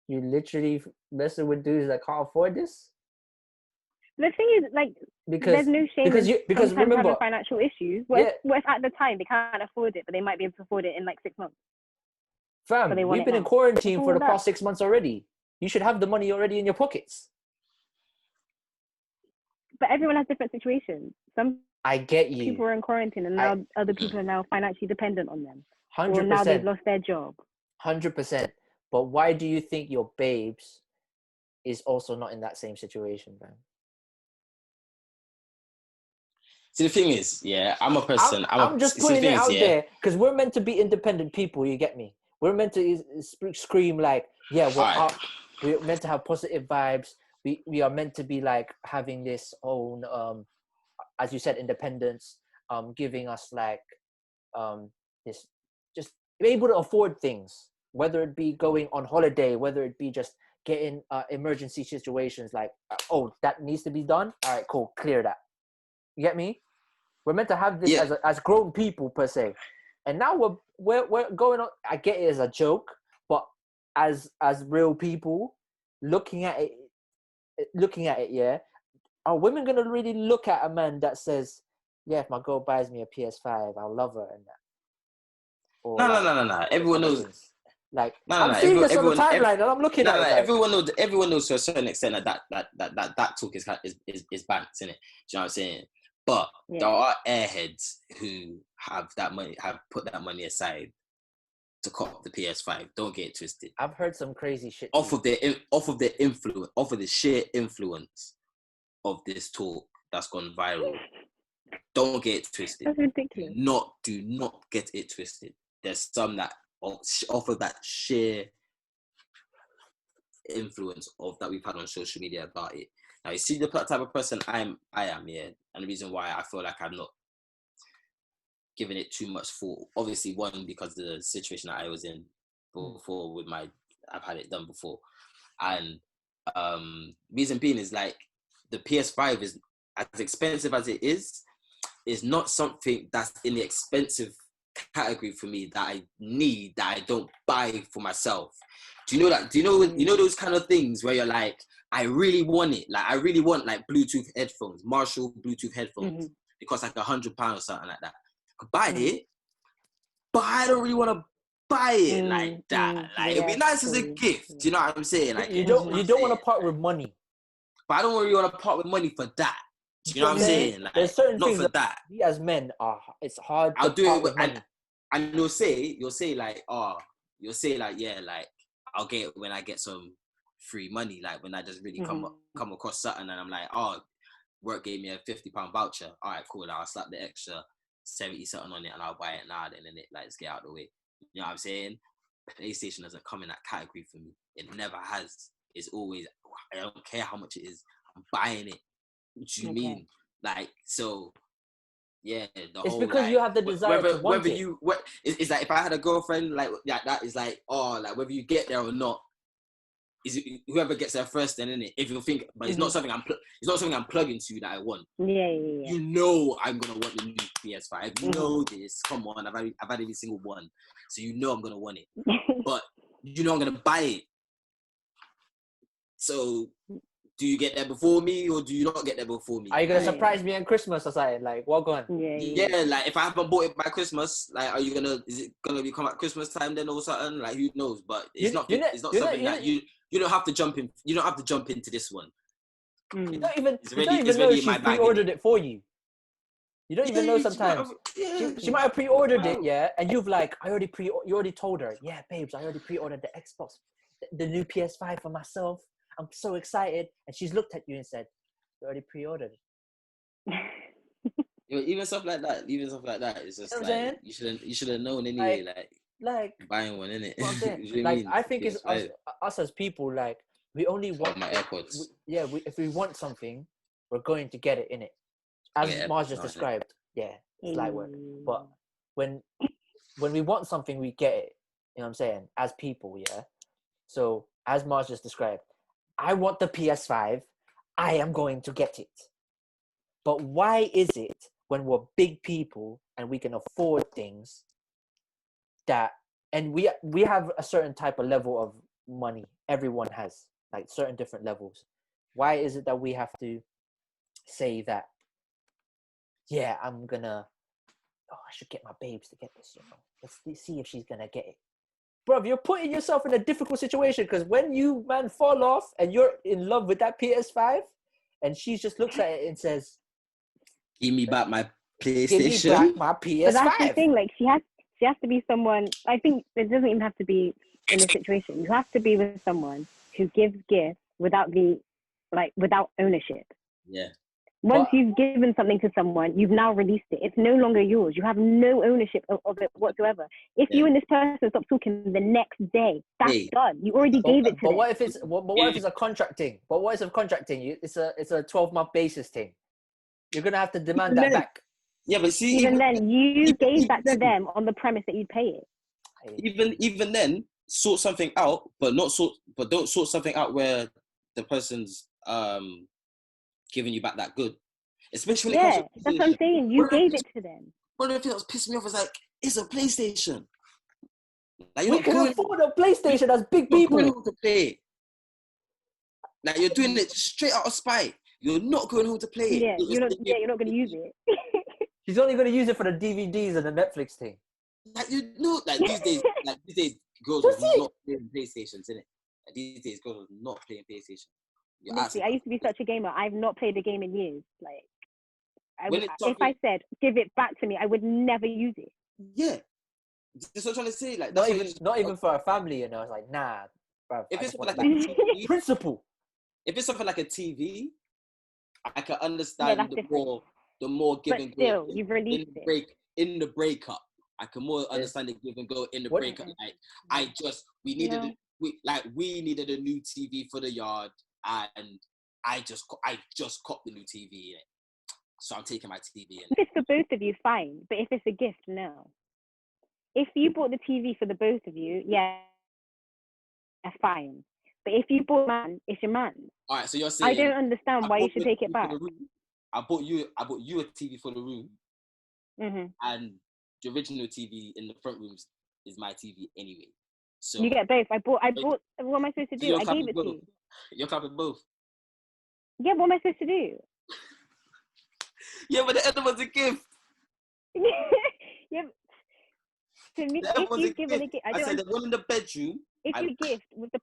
you literally messing with dudes that can't afford this. The thing is, like, there's no shame because remember having financial issues. What if at the time they can't afford it, but they might be able to afford it in like 6 months? Fam, we've been in quarantine for the past 6 months already. You should have the money already in your pockets. But everyone has different situations. I get you. People are in quarantine, and now other people are now financially dependent on them. 100%. Or now they've lost their job. 100%. But why do you think your babes is also not in that same situation, man? See, the thing is, I'm a person. I'm just putting it out there because we're meant to be independent people. You get me? We're meant to scream like, we're up. We're meant to have positive vibes. We are meant to be like having this own, as you said, independence. Giving us like, this, just be able to afford things. Whether it be going on holiday, whether it be just getting emergency situations like, that needs to be done. All right, cool, clear that. You get me? We're meant to have this as grown people per se, and now we're going on. I get it as a joke, but as real people looking at it, are women gonna really look at a man that says, if my girl buys me a PS5, I'll love her and that? Or no. Everyone knows. Like, I'm seeing this on the timeline, and I'm looking at it. Like, everyone knows to a certain extent that talk is banned, isn't it? Do you know what I'm saying? But there are airheads who have put that money aside to cop the PS5. Don't get it twisted. I've heard some crazy shit off of the sheer influence of this talk that's gone viral. Don't get it twisted. That's ridiculous. Do not get it twisted. There's some that off of that sheer influence that we've had on social media about it. Now, you see the type of person I am, and the reason why I feel like I'm not giving it too much thought. Obviously, one, because of the situation that I was in before I've had it done before, and reason being is like the PS5 is as expensive as it is not something that's in the expensive category for me that I need, that I don't buy for myself. Do you know that? Do you know those kind of things where you're like, I really want it. Like, I really want like Bluetooth headphones, Marshall Bluetooth headphones. It costs like £100 or something like that. I could buy it, but I don't really want to buy it like that. Like, it'd be nice as a gift. Do you know what I'm saying? Like, you don't want to part with money, but I don't really want to part with money for that. Do you know what I'm saying? Like, there's certain things for that. We as men it's hard. I'll to do part it with money. and you'll say like, like, I'll get it when I get some free money, like when I just really come across something and I'm like, work gave me a £50 voucher. All right, cool. I'll slap the extra 70 something on it and I'll buy it now. Then let's get out of the way. You know what I'm saying? PlayStation doesn't come in that category for me. It never has. It's always, I don't care how much it is. I'm buying it. What do you mean? Like, so, yeah. It's because you have the desire to want it. It's like if I had a girlfriend, like that is like, oh, like whether you get there or not, is it whoever gets there first, then innit? If you think, but it's not something I'm plugging to that I want. Yeah. You know I'm gonna want the new PS5. You know this. Come on, I've had every single one, so you know I'm gonna want it. But you know I'm gonna buy it. So, do you get there before me or do you not get there before me? Are you gonna surprise me on Christmas or something? Like, what going? Yeah, like if I haven't bought it by Christmas, like, is it gonna become at Christmas time then or something? Like, who knows? But it's not something that you don't have to jump in. You don't have to jump into this one. You don't even know if she pre-ordered it for you. You don't even know sometimes. She might have pre-ordered it, yeah, and you've like, you already told her, yeah, babes, I already pre-ordered the Xbox, the new PS5 for myself. I'm so excited. And she's looked at you and said, you already pre-ordered it. Even stuff like that, it's just like, you should have known anyway, like buying one, innit? Like, I think it's us as people, like, we only want my AirPods. If we want something, we're going to get it, innit? As Mars just described. Yeah, it's light work. But when we want something, we get it. You know what I'm saying? As people, yeah? So, as Mars just described, I want the PS5. I am going to get it. But why is it when we're big people and we can afford things that, and we have a certain type of level of money, everyone has, like certain different levels. Why is it that we have to say that, yeah, I should get my babes to get this, you know? Let's see if she's going to get it. Bro, you're putting yourself in a difficult situation because when you, man, fall off and you're in love with that PS5 and she just looks at it and says, give me back my PlayStation. Give me back my PS5. But that's the thing, like, she has to be someone, I think it doesn't even have to be in this situation. You have to be with someone who gives gifts without ownership. Yeah. Once you've given something to someone, you've now released it. It's no longer yours. You have no ownership of it whatsoever. If you and this person stop talking the next day, that's done. You already gave it to them. But what if it's a contract thing? But what if it's a contract thing? It's a 12-month basis thing. You're gonna have to demand that back. Yeah, but see, even then, you gave that to them on the premise that you'd pay it. Even then, sort something out, but don't sort something out where the person's giving you back that good. Especially when it comes to that's what I'm saying. You gave it to them. One of the things that was pissing me off was like, it's a PlayStation. Like, we can afford a PlayStation as big people. You're not going home to play. Like, you're doing it straight out of spite. You're not going home to play it. Yeah, you're not going to use it. She's only going to use it for the DVDs and the Netflix thing. Like, you know, these days, girls are not playing PlayStations, innit? Like, these days, girls are not playing PlayStation. Honestly, I used to be such a gamer. I've not played a game in years. Like, if I said, give it back to me, I would never use it. Yeah. That's what I'm trying to say. Like, not even for a family, you know. It's like, nah, bro. If it's like a TV, principle. If it's something like a TV, I can understand the more give and go. But still, you've released it. In the breakup, I can more understand the give and go in the breakup. Like, we needed a new TV for the yard, and I just copped the new TV in it. So I'm taking my TV in. If it's for both of you, fine. But if it's a gift, no. If you bought the TV for the both of you, yeah, fine. But if you bought man, it's your man. All right, so you're saying I don't understand why you should take it back. I bought you a TV for the room, and the original TV in the front rooms is my TV anyway. So you get both. I bought. What am I supposed to do? I gave it to you. You're copying both. Yeah, what am I supposed to do? Yeah, but the other one's a gift. Yeah. To me, if you give a gift, I said the one in the bedroom. If you gift with the,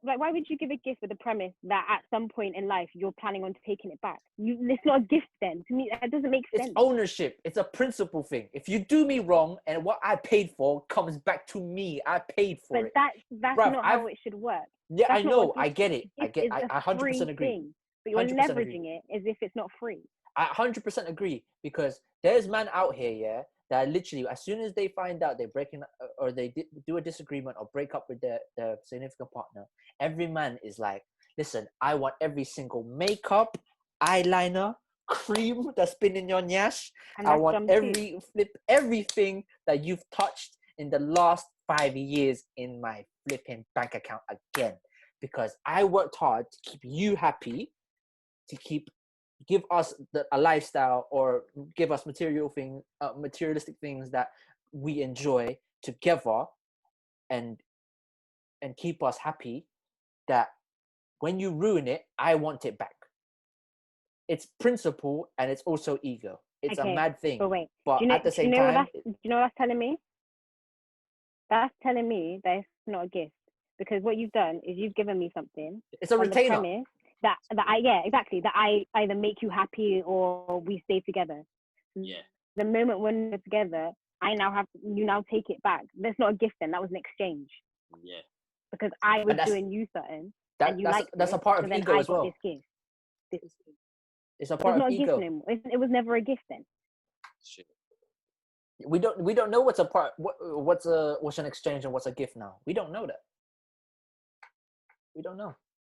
like, why would you give a gift with the premise that at some point in life you're planning on taking it back? It's not a gift then. To me, that doesn't make sense. It's ownership. It's a principle thing. If you do me wrong and what I paid for comes back to me, I paid for it. But that's not how it should work. Yeah, I know. I get it. I 100% agree. Thing, but you're leveraging it as if it's not free. I 100% agree, because there's man out here, yeah, that literally, as soon as they find out they're breaking or they do a disagreement or break up with their significant partner, every man is like, listen, I want every single makeup, eyeliner, cream that's been in your nyash. And I that's want dumb too. everything that you've touched in the last 5 years in my flipping bank account again, because I worked hard to keep you happy, to give us a lifestyle, or give us materialistic things that we enjoy together, and keep us happy. That when you ruin it, I want it back. It's principle and it's also ego. It's a mad thing. But wait, But at the same time, do you know what that's telling me? That's telling me that it's not a gift, because what you've done is you've given me something. It's a retainer. The premise that I either make you happy or we stay together. Yeah. The moment when we're together, you now take it back. That's not a gift then. That was an exchange. Yeah. Because I was doing you something and you liked that's it, a part so of then ego I as got well. this gift. It's a part It's of not a ego. gift anymore. It was never a gift then. Shit. We don't know what's an exchange and what's a gift now. We don't know that. We don't know.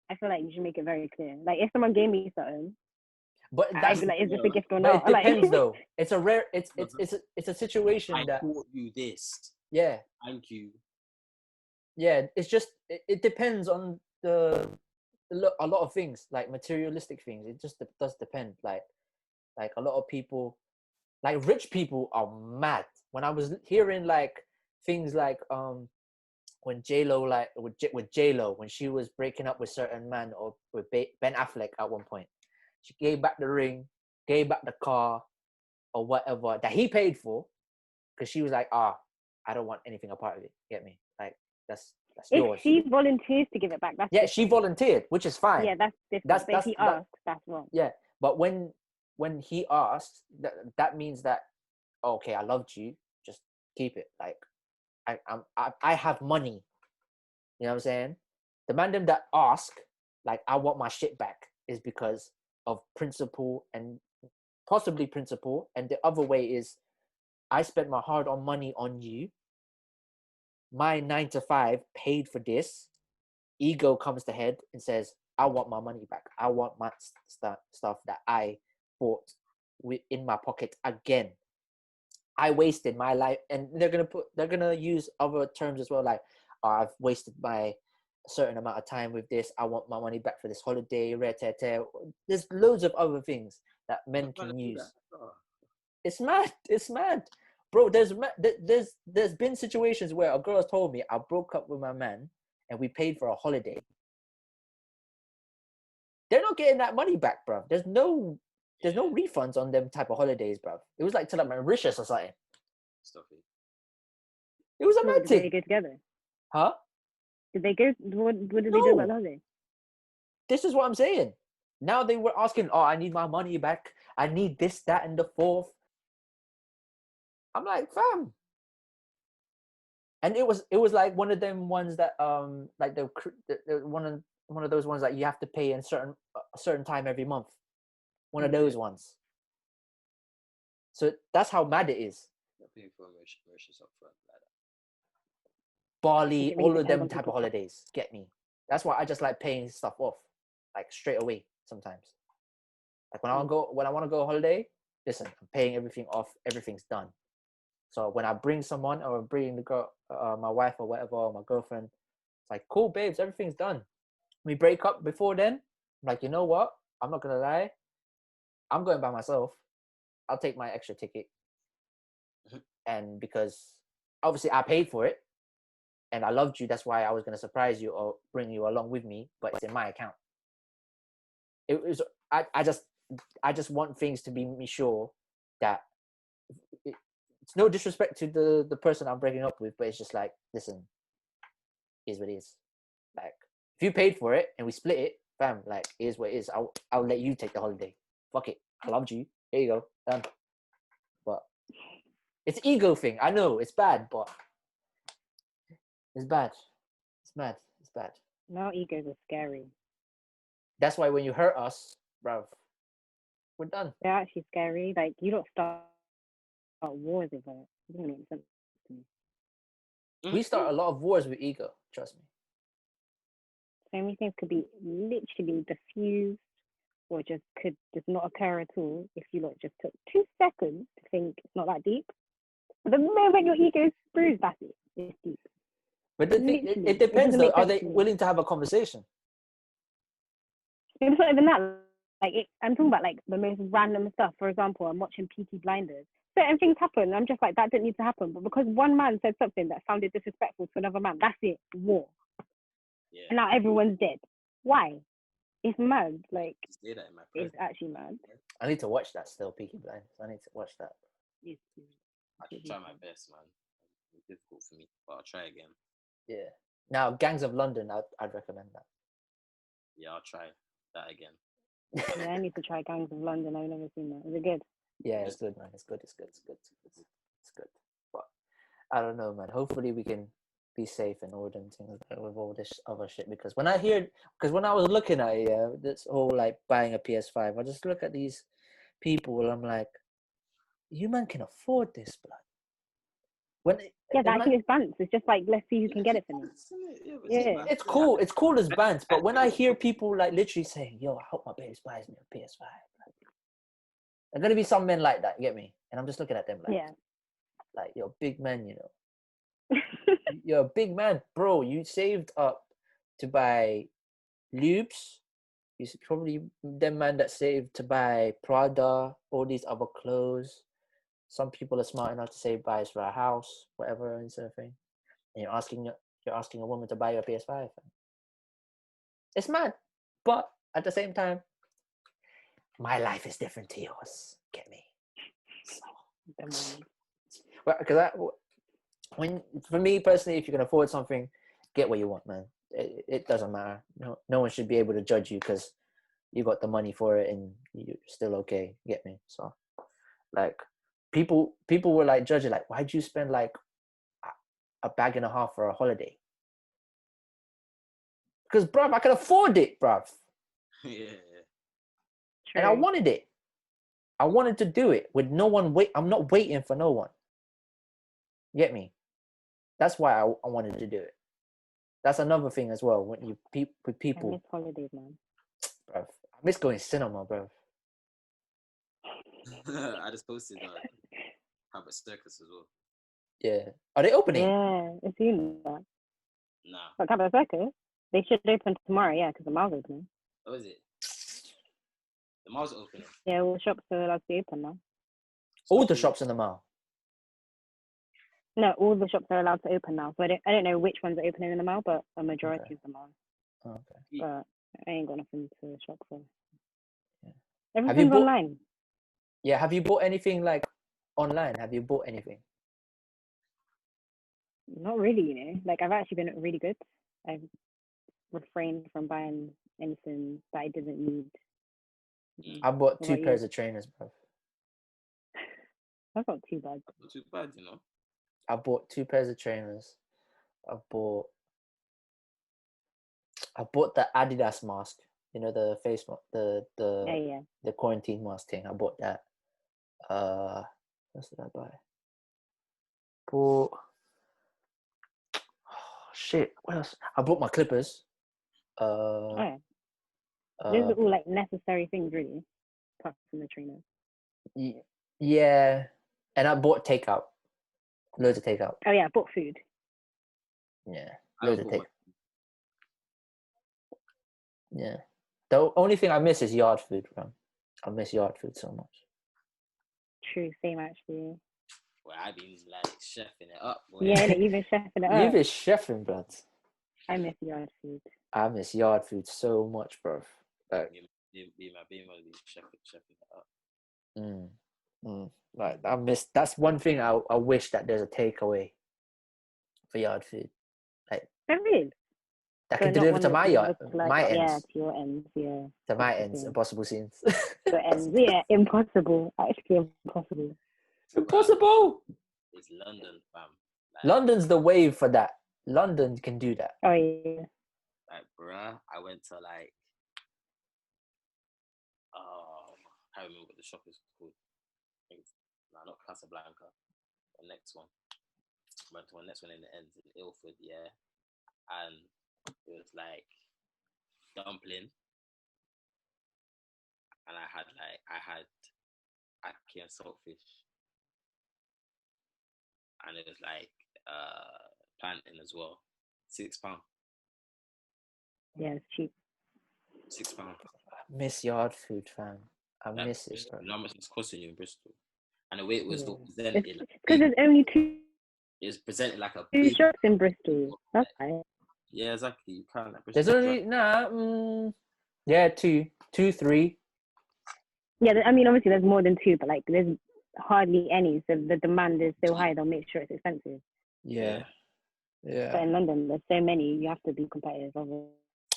I feel like you should make it very clear. Like if someone gave me something, But I'd be like, is this a gift or but not? it depends though. It's a rare. It's a situation I that. bought you this. Yeah. Thank you. Yeah. It's just it depends on a lot of things, like materialistic things. It just does depend. Like a lot of people, like rich people, are mad. When I was hearing like things like when J-Lo, like with J-Lo, when she was breaking up with certain man, or with Ben Affleck at one point, she gave back the ring, gave back the car, or whatever that he paid for, because she was like, I don't want anything a part of it. Get me? Like that's if yours. she volunteers to give it back, that's Yeah, different. she volunteered, which is fine. Yeah, that's different. But if he asked, that's wrong. Yeah, but when he asked, that means that, okay, I loved you, just keep it. Like I have money. You know what I'm saying? The man them that ask, like, I want my shit back, is because of principle, and possibly principle. And the other way is, I spent my hard-earned money on you. My 9 to 5 paid for this. Ego comes to head and says, I want my money back. I want my stuff that I bought in my pocket again. I wasted my life, and they're gonna use other terms as well, like, I've wasted my certain amount of time with this. I want my money back for this holiday. There's loads of other things that men can use. It's mad. It's mad, bro. There's been situations where a girl has told me, I broke up with my man and we paid for a holiday. They're not getting that money back, bro. There's no refunds on them type of holidays, bro. It was like to like Mauritius or something. Stuff it. It was a mad Did they thing. go together? Huh? Did they go? What did they do about the holiday? This is what I'm saying. Now they were asking, I need my money back. I need this, that, and the fourth. I'm like, fam. And it was like one of them ones that like the one of those ones that you have to pay in a certain time every month. One of those ones. So that's how mad it is. Not paying for Mauritius up front like that. Bali, all of them type of holidays. Get me? That's why I just like paying stuff off, like straight away sometimes. Like when I want to go on holiday, listen, I'm paying everything off. Everything's done. So when I bring someone, or bring the girl, my wife or whatever, or my girlfriend, it's like, cool, babes, everything's done. We break up before then. I'm like, you know what? I'm not gonna lie. I'm going by myself. I'll take my extra ticket. And because obviously I paid for it and I loved you, that's why I was gonna surprise you or bring you along with me, but it's in my account. It was I just want things to be sure that it's no disrespect to the person I'm breaking up with, but it's just like, listen, is what it is. Like, if you paid for it and we split it, fam, like, it is what it is. I'll let you take the holiday. Fuck it. I loved you. Here you go. Done. But it's ego thing. I know it's bad, but it's bad. It's mad. It's bad. No, egos are scary. That's why when you hurt us, bruv, we're done. They're actually scary. Like, you don't start wars with it. It doesn't make sense to me. We start a lot of wars with ego. Trust me. So many things could be literally diffused or just could just not occur at all if you lot just took 2 seconds to think it's not that deep. But the moment your ego is bruised, that's it. It's deep. But the thing, Literally, it depends doesn't though. make Are sense they to me. willing to have a conversation? It's not even that. Like, I'm talking about like the most random stuff. For example, I'm watching Peaky Blinders. Certain things happen. And I'm just like, that didn't need to happen. But because one man said something that sounded disrespectful to another man, that's it. War. Yeah. And now everyone's dead. Why? It's mad. Like, Say that in my it's presence. actually mad. I need to watch that still, Peaky Blinders. I need to watch that. I should try my best, man. It's difficult for me, but I'll try again. Yeah. Now, Gangs of London, I'd recommend that. Yeah, I'll try that again. Yeah, I need to try Gangs of London. I've never seen that. Is it good? Yeah, it's good, man. It's good. It's good. It's good. It's good. But I don't know, man. Hopefully, we can be safe and order and things like that with all this other shit. Because when I was looking at it, this whole like buying a PS5, I just look at these people and I'm like, you man can afford this, blood. Yeah, that actually is bants. It's just like, let's see who can get it for me. Yeah. It's cool. It's cool as bands, but when I hear people like literally saying, "Yo, I hope my baby buys me a PS5," there are gonna be some men like that. You get me? And I'm just looking at them like, Yeah. like you're a big man, you know. You're a big man, bro. You saved up to buy lubes. You probably them man that saved to buy Prada, all these other clothes. Some people are smart enough to save buys for a house, whatever, and sort of thing. And you're asking a woman to buy you a PS5. It's mad, but at the same time, my life is different to yours. Get me? So, well, because for me personally, if you can afford something, get what you want, man. It doesn't matter. No one should be able to judge you because you got the money for it and you're still okay. Get me? So, like, people were like judging, like, why'd you spend like a bag and a half for a holiday? Because, bruv, I can afford it, bruv. Yeah. True. And I wanted it. I wanted to do it with no one I'm not waiting for no one. Get me? That's why I wanted to do it. That's another thing as well. When you with people, I miss holidays, man. bruv. I miss going cinema, bruv. I just posted Harvard Circus as well. Yeah. Are they opening? Yeah, it's seen that. Nah. But Cabot Circus, they should open tomorrow, yeah, because the mall's opening. What is it? The mall's opening. Yeah, all the shops are allowed to be open now. All the shops in the mall. No, all the shops are allowed to open now. So I don't know which ones are opening in the mall, but a majority of them are. Oh, okay. But I ain't got nothing to shop for. Yeah. Everything's online. Yeah. Have you bought anything like online? Have you bought anything? Not really, you know. Like, I've actually been really good. I've refrained from buying anything that I didn't need. I bought What 2 about pairs you? of trainers, bruv. That's not too bad. Not too bad, you know. I bought 2 pairs of trainers. I bought the Adidas mask. You know, the face mask, Yeah. the quarantine mask thing. I bought that. What did I buy? Bought. Oh, shit. What else? I bought my clippers. Oh, yeah. Those are all like necessary things, really. Apart from the trainers. Yeah, and I bought takeout. Loads of takeout. Oh yeah, I bought food. Yeah, loads of takeout. Yeah. The only thing I miss is yard food, bro. I miss yard food so much. True, same actually. Well, I've been like chefing it up. Boy. Yeah, you've been chefing it up. You've been chefing, blood. I miss yard food. I miss yard food so much, bro. Like, my baby must be chefing it up. Like I miss. That's one thing I wish that there's a takeaway for yard food. Like There is. that can deliver to my yard, like, my ends. Yeah, to your ends. Yeah. To my ends, impossible scenes. Your ends. Yeah, impossible. Actually, impossible. Impossible. It's London, fam. Like, London's the wave for that. London can do that. Oh yeah. Like, bruh, I went to like, I can't remember what the shop is called. Not Casablanca. The next one. Went to the next one in the ends in Ilford, yeah. And it was like dumpling, and I had ackee and saltfish, and it was like plantain as well. £6. Yeah, it's cheap. £6. I miss yard food, fam. I Like, miss it, bro. you know how much it's costing you in Bristol, and the way it was Yeah. presented, It's like, because there's only two it's presented like a two big. shops in Bristol. That's right. Yeah, exactly. You can't like There's Bristol's only yeah, two, 3. Yeah, I mean, obviously there's more than two, but like there's hardly any. So the demand is so high, they'll make sure it's expensive. Yeah. But in London, there's so many, you have to be competitive.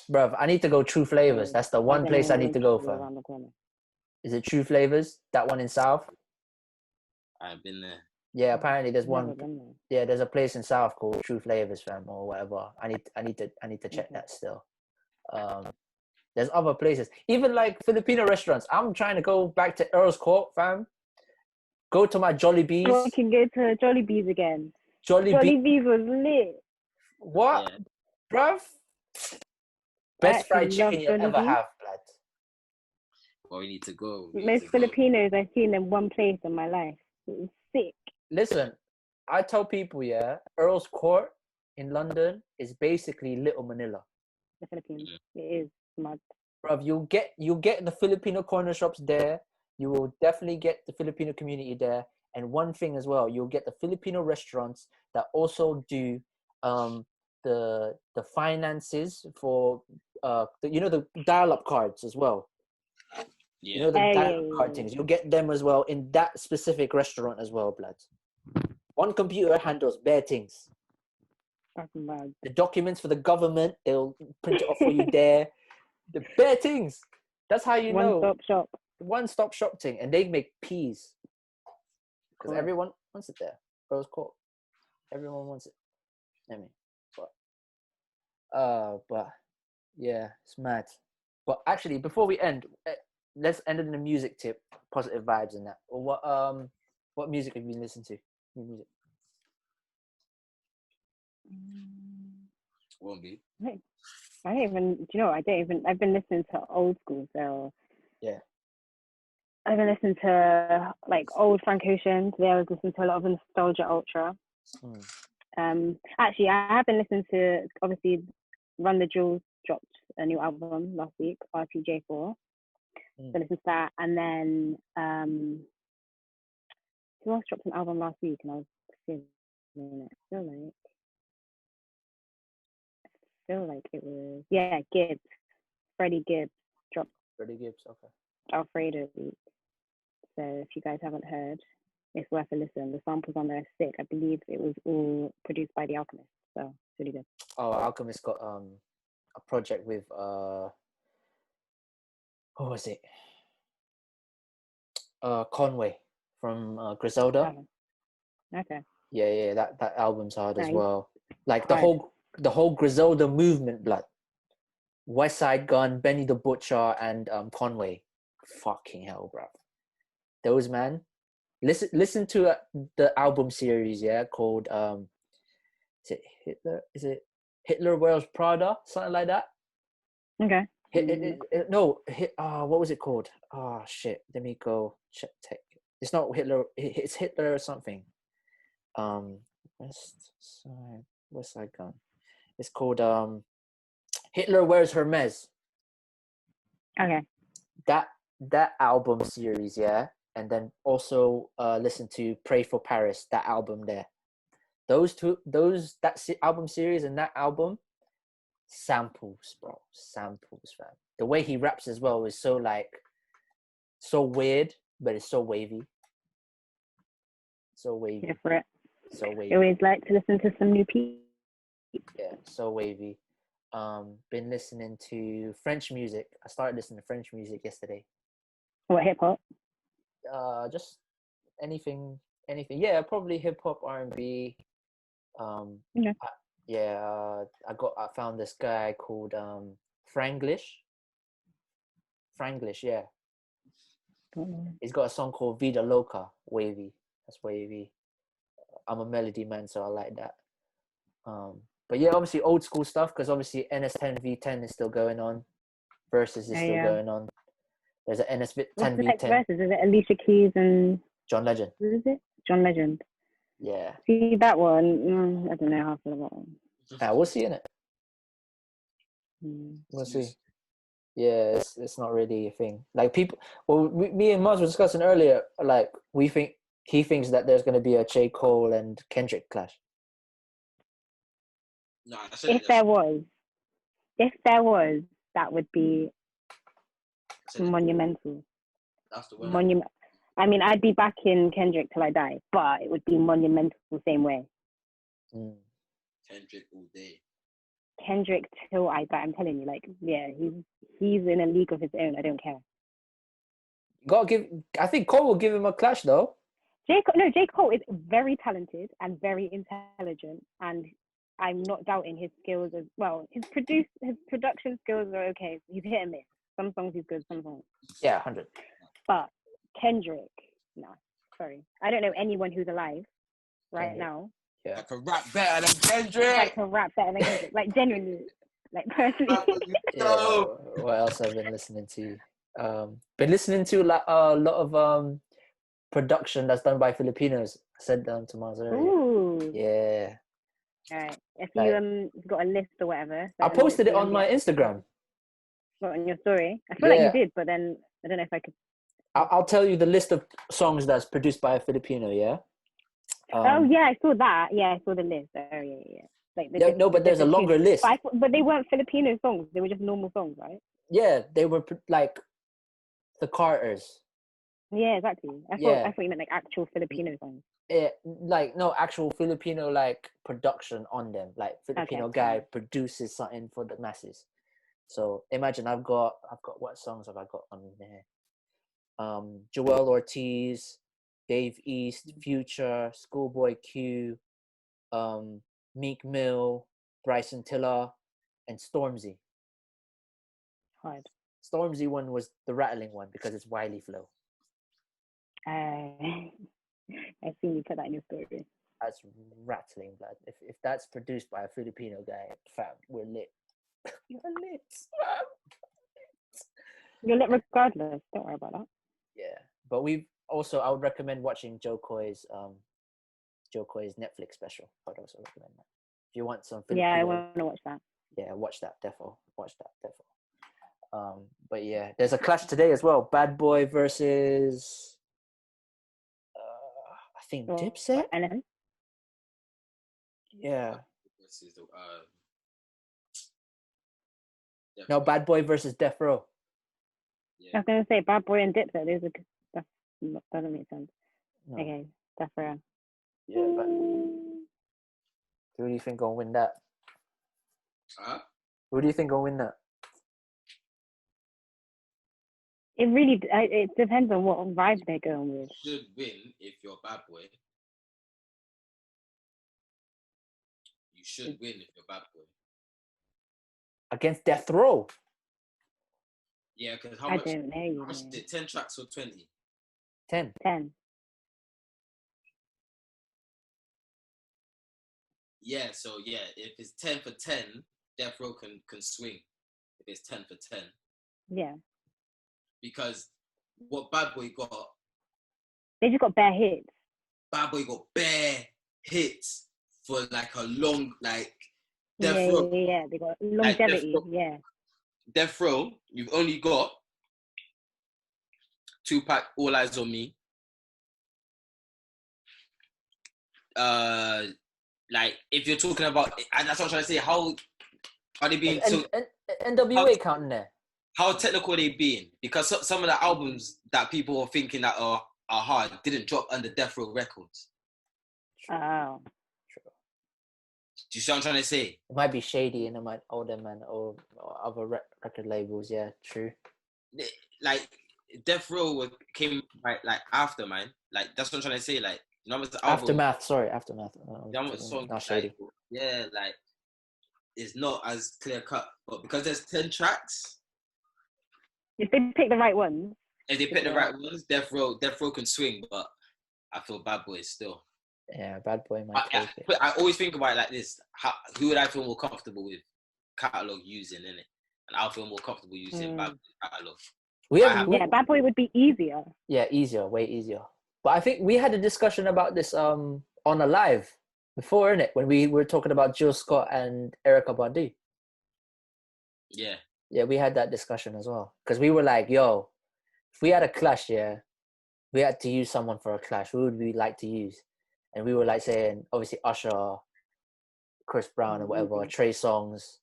Bruv, I need to go True Flavors. That's the one place I need to go for. Around the corner. Is it True Flavors? That one in South? I've been there. Yeah, apparently there's Never one. been there. Yeah, there's a place in South called True Flavors, fam, or whatever. I need to check that still. There's other places, even like Filipino restaurants. I'm trying to go back to Earl's Court, fam. Go to my Jollibees. We can go to Jollibees again. Jollibee. Jollibees was lit. What, Yeah. bruv? Best fried chicken you'll ever have, lad. Well, we need to go. Most Filipinos I've seen in one place in my life. It was sick. Listen, I tell people, yeah, Earl's Court in London is basically Little Manila. The Philippines. It is mad. Bruv, you'll get the Filipino corner shops there. You will definitely get the Filipino community there. And one thing as well, you'll get the Filipino restaurants that also do the finances for the dial-up cards as well. Yeah. You know the dial-up Hey. card things. You'll get them as well in that specific restaurant as well, blood. One computer handles bare things. That's mad. The documents for the government, they'll print it off for you there. The bare things. That's how you know. One-stop shop. One-stop shop thing, and they make peas because Cool. everyone wants it there. Rose Court, everyone wants it. I mean, but yeah, it's mad. But actually, before we end, let's end in a music tip, positive vibes, and that. Or what music have you been listening to? New music. Won't be. I don't even, do you know, I've been listening to old school, so. Yeah. I've been listening to like old Frank Ocean. Today I was listening to a lot of Nostalgia Ultra. Actually, I have been listening to, obviously, Run the Jewels dropped a new album last week, RTJ4. So listen to that. And then, who else dropped an album last week? And I was feeling it. I feel like it was, yeah, Gibbs. Freddie Gibbs dropped. Freddie Gibbs, okay. Alfredo week. So if you guys haven't heard, it's worth a listen. The samples on there are sick. I believe it was all produced by The Alchemist. So it's really good. Oh, Alchemist got a project with what was it? Conway from Griselda. Okay. Yeah, that album's hard as Nice. well. Like Hard. the whole Griselda movement, blood. West Side Gun, Benny the Butcher, and Conway. Fucking hell, bro. Those man. Listen to the album series, yeah, called is it Hitler? Is it Hitler Wears Prada? Something like that. Okay. What was it called? Oh shit. Let me go check. It's not Hitler. It's Hitler or something. West Side Gun. It's called Hitler Wears Hermes. Okay. That album series, yeah, and then also listen to Pray for Paris. That album there. Album series and that album, samples, bro, samples, fam. The way he raps as well is so weird, but it's so wavy. So wavy. Here for it. So wavy. I always like to listen to some new people. Yeah, so wavy. Been listening to French music. I started listening to French music yesterday. What, hip hop? Just anything. Yeah, probably hip hop, R&B. Yeah. I found this guy called Franglish. Franglish, yeah. He's got a song called Vida Loca, wavy. That's wavy. I'm a melody man, so I like that. But yeah, obviously old school stuff, because obviously NS10 V10 is still going on. versus is Oh, still yeah. going on. There's an NS What's the next 10v10. versus? Is it Alicia Keys and John Legend. who is it? John Legend. Yeah. See that one? I don't know how to feel about that one. We'll see in it. Mm. We'll see. Yeah, it's not really a thing. Like people, well, me and Mars were discussing earlier. Like he thinks that there's going to be a J. Cole and Kendrick clash. No, If there was, that would be monumental. That's the one. I mean, I'd be backing Kendrick till I die, but it would be monumental the same way. Kendrick all day. Kendrick till I die. I'm telling you, like, yeah, he's in a league of his own. I don't care. I think Cole will give him a clash though. J. Cole is very talented and very intelligent, and I'm not doubting his skills as well. His production skills are okay. He's hit and miss. Some songs he's good, some songs. Yeah, 100. But Kendrick, no, sorry. I don't know anyone who's alive right now. Yeah. I can rap better than Kendrick. Like genuinely, like personally. Yeah, what else I've been listening to? Been listening to like a lot of production that's done by Filipinos. I said that to Mars earlier. Ooh. Yeah. All right. If you got a list or whatever. I posted it on my Instagram. What, on your story? I feel like you did, but then I don't know if I could. I'll tell you the list of songs that's produced by a Filipino. Yeah. Oh yeah, I saw that. Yeah, I saw the list. Oh yeah. Like but there's a longer list. But they weren't Filipino songs. They were just normal songs, right? Yeah, they were like the Carters. Yeah, exactly. I thought you meant like actual Filipino songs. Like no actual Filipino like production on them. Like Filipino guy produces something for the masses. So imagine I've got what songs have I got on there? Joel Ortiz, Dave East, Future, Schoolboy Q, Meek Mill, Bryson Tiller, and Stormzy. Hard. Stormzy one was the rattling one because it's Wiley flow. I seen you put that in your story. That's rattling, blood. If that's produced by a Filipino guy, fam, we're lit. You're lit. You're lit regardless. Don't worry about that. Yeah, but I would recommend watching Joe Coy's Netflix special. I'd also recommend that if you want some Filipino. Yeah, I want to watch that. Yeah, watch that. Watch that. But yeah, there's a clash today as well. Bad Boy versus I think Dipset. Yeah. No, Bad Boy versus Death Row. Yeah. I was gonna say Bad Boy and Dipset. That doesn't make sense. No. Okay, Death Row. Yeah, but who do you think gonna win that? Huh? Who do you think gonna win that? It really it depends on what vibe they're going with. You should win if you're Bad Boy. You should win if you're Bad Boy. Against Death Row. Yeah, because I don't know. How much is it? 10 tracks or 20? 10. 10. Yeah, so yeah, if it's 10 for 10, Death Row can swing. If it's 10 for 10. Yeah. Because what Bad Boy got, they just got bare hits. Bad Boy got bare hits for like a long, like Death yeah, Row. Yeah, they got longevity. Like Death Row, you've only got Tupac, All Eyes on Me. Like if you're talking about, and that's what I'm trying to say. How are they being? NWA counting there. How technical are they being? Because some of the albums that people are thinking that are hard didn't drop under Death Row Records. Oh. True. Do you see what I'm trying to say? It might be shady and it might older man or other record labels. Yeah, true. Like Death Row came like after, man. Like that's what I'm trying to say. Like you know, the Aftermath. Sorry, Aftermath. Song, not shady. Like, yeah, like it's not as clear cut, but because there's 10 tracks. If they pick the right ones. If they pick the right ones, Death Row can swing, but I feel Bad Boy still. Yeah, Bad Boy might take it. But I always think about it like this: who would I feel more comfortable with catalog using in it? and I'll feel more comfortable using Bad Boy catalog. Bad Boy would be easier. Yeah, easier, way easier. But I think we had a discussion about this on a live before, innit? When we were talking about Jill Scott and Erykah Badu. Yeah. Yeah, we had that discussion as well. Because we were like, yo, if we had a clash, we had to use someone for a clash, who would we like to use? And we were like saying, obviously, Usher, Chris Brown, or whatever, Trey Songz.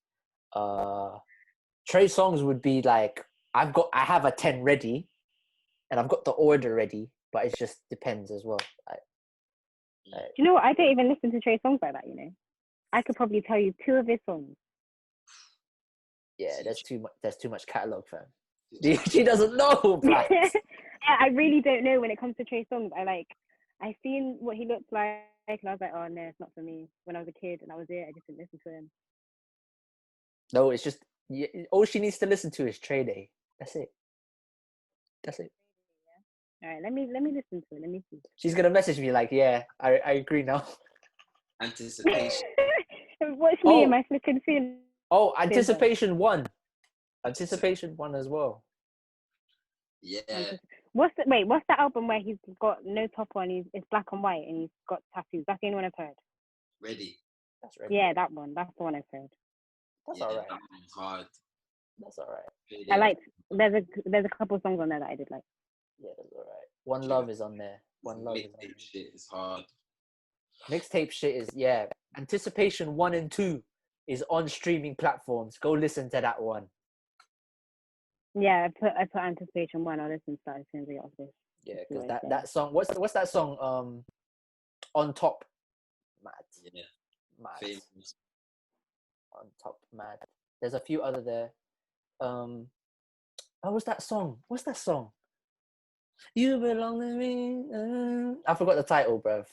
Trey Songz would be like, I have a 10 ready, and I've got the order ready, but it just depends as well. Do you know what? I don't even listen to Trey Songz like that, you know? I could probably tell you 2 of his songs. Yeah, there's too much catalog, fam. She doesn't know. Yeah, I really don't know when it comes to Trey Songz. I seen what he looked like, and I was like, oh no, it's not for me. When I was a kid and I was there, I just didn't listen to him. No, it's just all she needs to listen to is Trey Day. That's it. All right, let me listen to it. Let me see. She's gonna message me like, yeah, I agree now. Anticipation. Watch me and my flipping feelings. Oh, Anticipation 1. Anticipation 1 as well. Yeah. What's that album where he's got no top on, it's black and white and he's got tattoos? That's the only one I've heard. Ready. That's Ready. Yeah, that one. That's the one I've heard. That's alright. That one's hard. That's alright. I liked there's a couple songs on there that I did like. Yeah, that's alright. One Love is on there. One Love is on there. Mixtape shit is hard. Mixtape shit is Anticipation 1 and 2 is on streaming platforms. Go listen to that one. Yeah, I put Anticipation 1. I'll listen to that as soon as I get off this. Yeah, because that song. What's that song? On Top. Mad. Yeah. Mad. Famous. On Top. Mad. There's a few other there. What's that song? You belong to me. I forgot the title, bruv.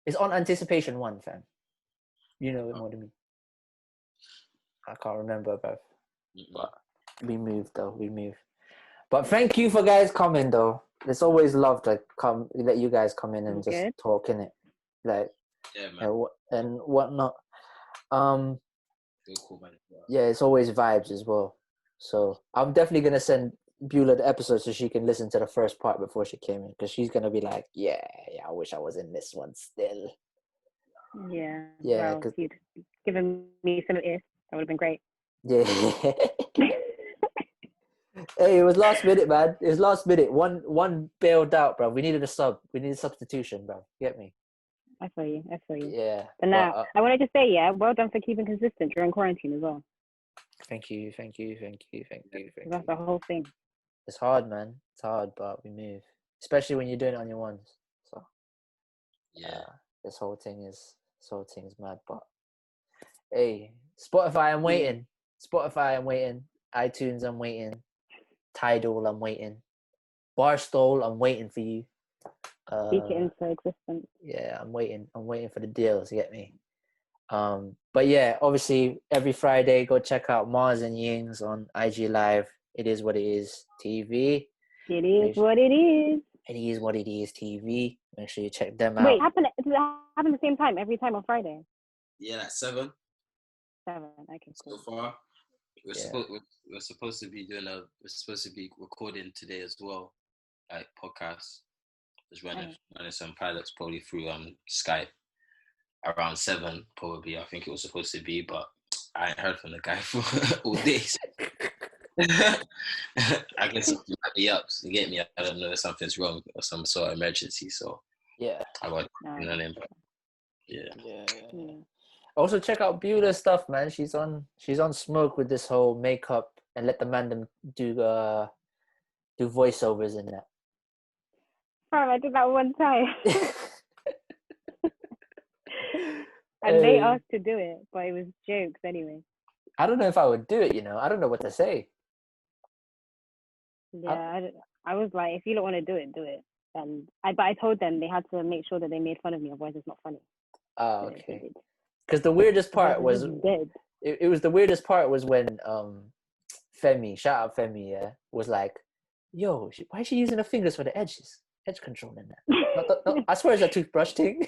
It's on Anticipation 1, fam. You know it more than me. I can't remember, bruv. But we moved. But thank you for guys coming though. It's always love to let you guys come in and just talk in it, like and whatnot. Yeah, it's always vibes as well. So I'm definitely gonna send Beulah the episode so she can listen to the first part before she came in, because she's gonna be like, yeah, I wish I was in this one still. Yeah. Yeah. Well, if you'd given me some of it, that would have been great. Yeah. Hey, it was last minute, man. It was last minute. One bailed out, bro. We needed a sub. We needed a substitution, bro. Get me? I feel you. Yeah. But now, I wanted to say, well done for keeping consistent during quarantine as well. Thank you. That's the whole thing. It's hard, man. It's hard, but we move. Especially when you're doing it on your ones. So yeah, this whole thing is mad. But hey, Spotify, I'm waiting. iTunes, I'm waiting. Tidal, I'm waiting. Barstool, I'm waiting for you. Speak it into existence. Yeah, I'm waiting for the deals, you get me? But yeah, obviously every Friday go check out Mars and Yings on IG Live. It is what it is TV. It is what it is. It is what it is TV. Make sure you check them out. Wait, does it happen the same time every time on Friday? Yeah, that's 7. 7. Okay, cool. So far. We're supposed to be recording today as well, like podcasts. Just running some pilots probably through Skype around 7 probably. I think it was supposed to be, but I ain't heard from the guy for all days. I guess he might be up to get me. I don't know if something's wrong or some sort of emergency. So yeah, I got him. But yeah. Also check out Beulah's stuff, man. She's on smoke with this whole makeup and let the man them do voiceovers in that. I did that one time. And they asked to do it, but it was jokes anyway. I don't know if I would do it, I don't know what to say. Yeah, I was like, if you don't want to do it, do it. But I told them they had to make sure that they made fun of me, otherwise it's not funny. Oh, okay. Because the weirdest part was it was the weirdest part was when Femi, shout out Femi, was like, yo, why is she using her fingers for the edge control in that? No, I swear it's a toothbrush thing.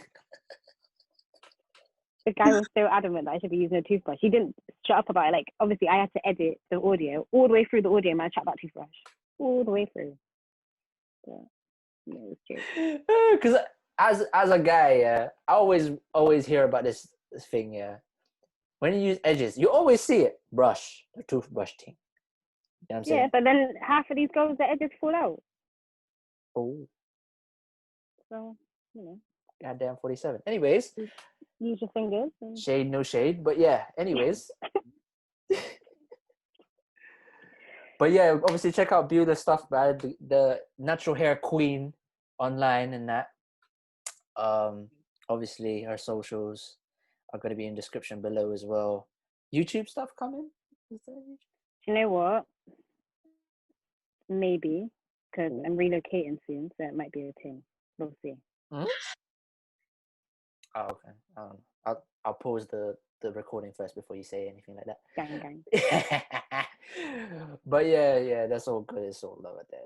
the guy was so adamant that I should be using a toothbrush. He didn't shut up about it. Like, obviously, I had to edit the audio all the way through the audio. Man, chat about toothbrush all the way through. But, yeah, it was true. Because as a guy, yeah, I always hear about this thing. Yeah, when you use edges, you always see it. Brush, the toothbrush thing. You know what I'm saying? Yeah, but then half of these girls, the edges fall out. Oh, So, you know, goddamn 47. Anyways, use your fingers. And... shade, no shade. But yeah, anyways. But yeah, obviously check out Beulah's stuff, man. The natural hair queen online and that. Obviously her socials are going to be in description below as well. YouTube stuff coming? Is there YouTube? Do you know what? Maybe, because I'm relocating soon, so it might be a thing. We'll see. Hmm? Oh, okay. I'll pause the recording first before you say anything like that. Gang. But yeah, that's all good. It's all lower there.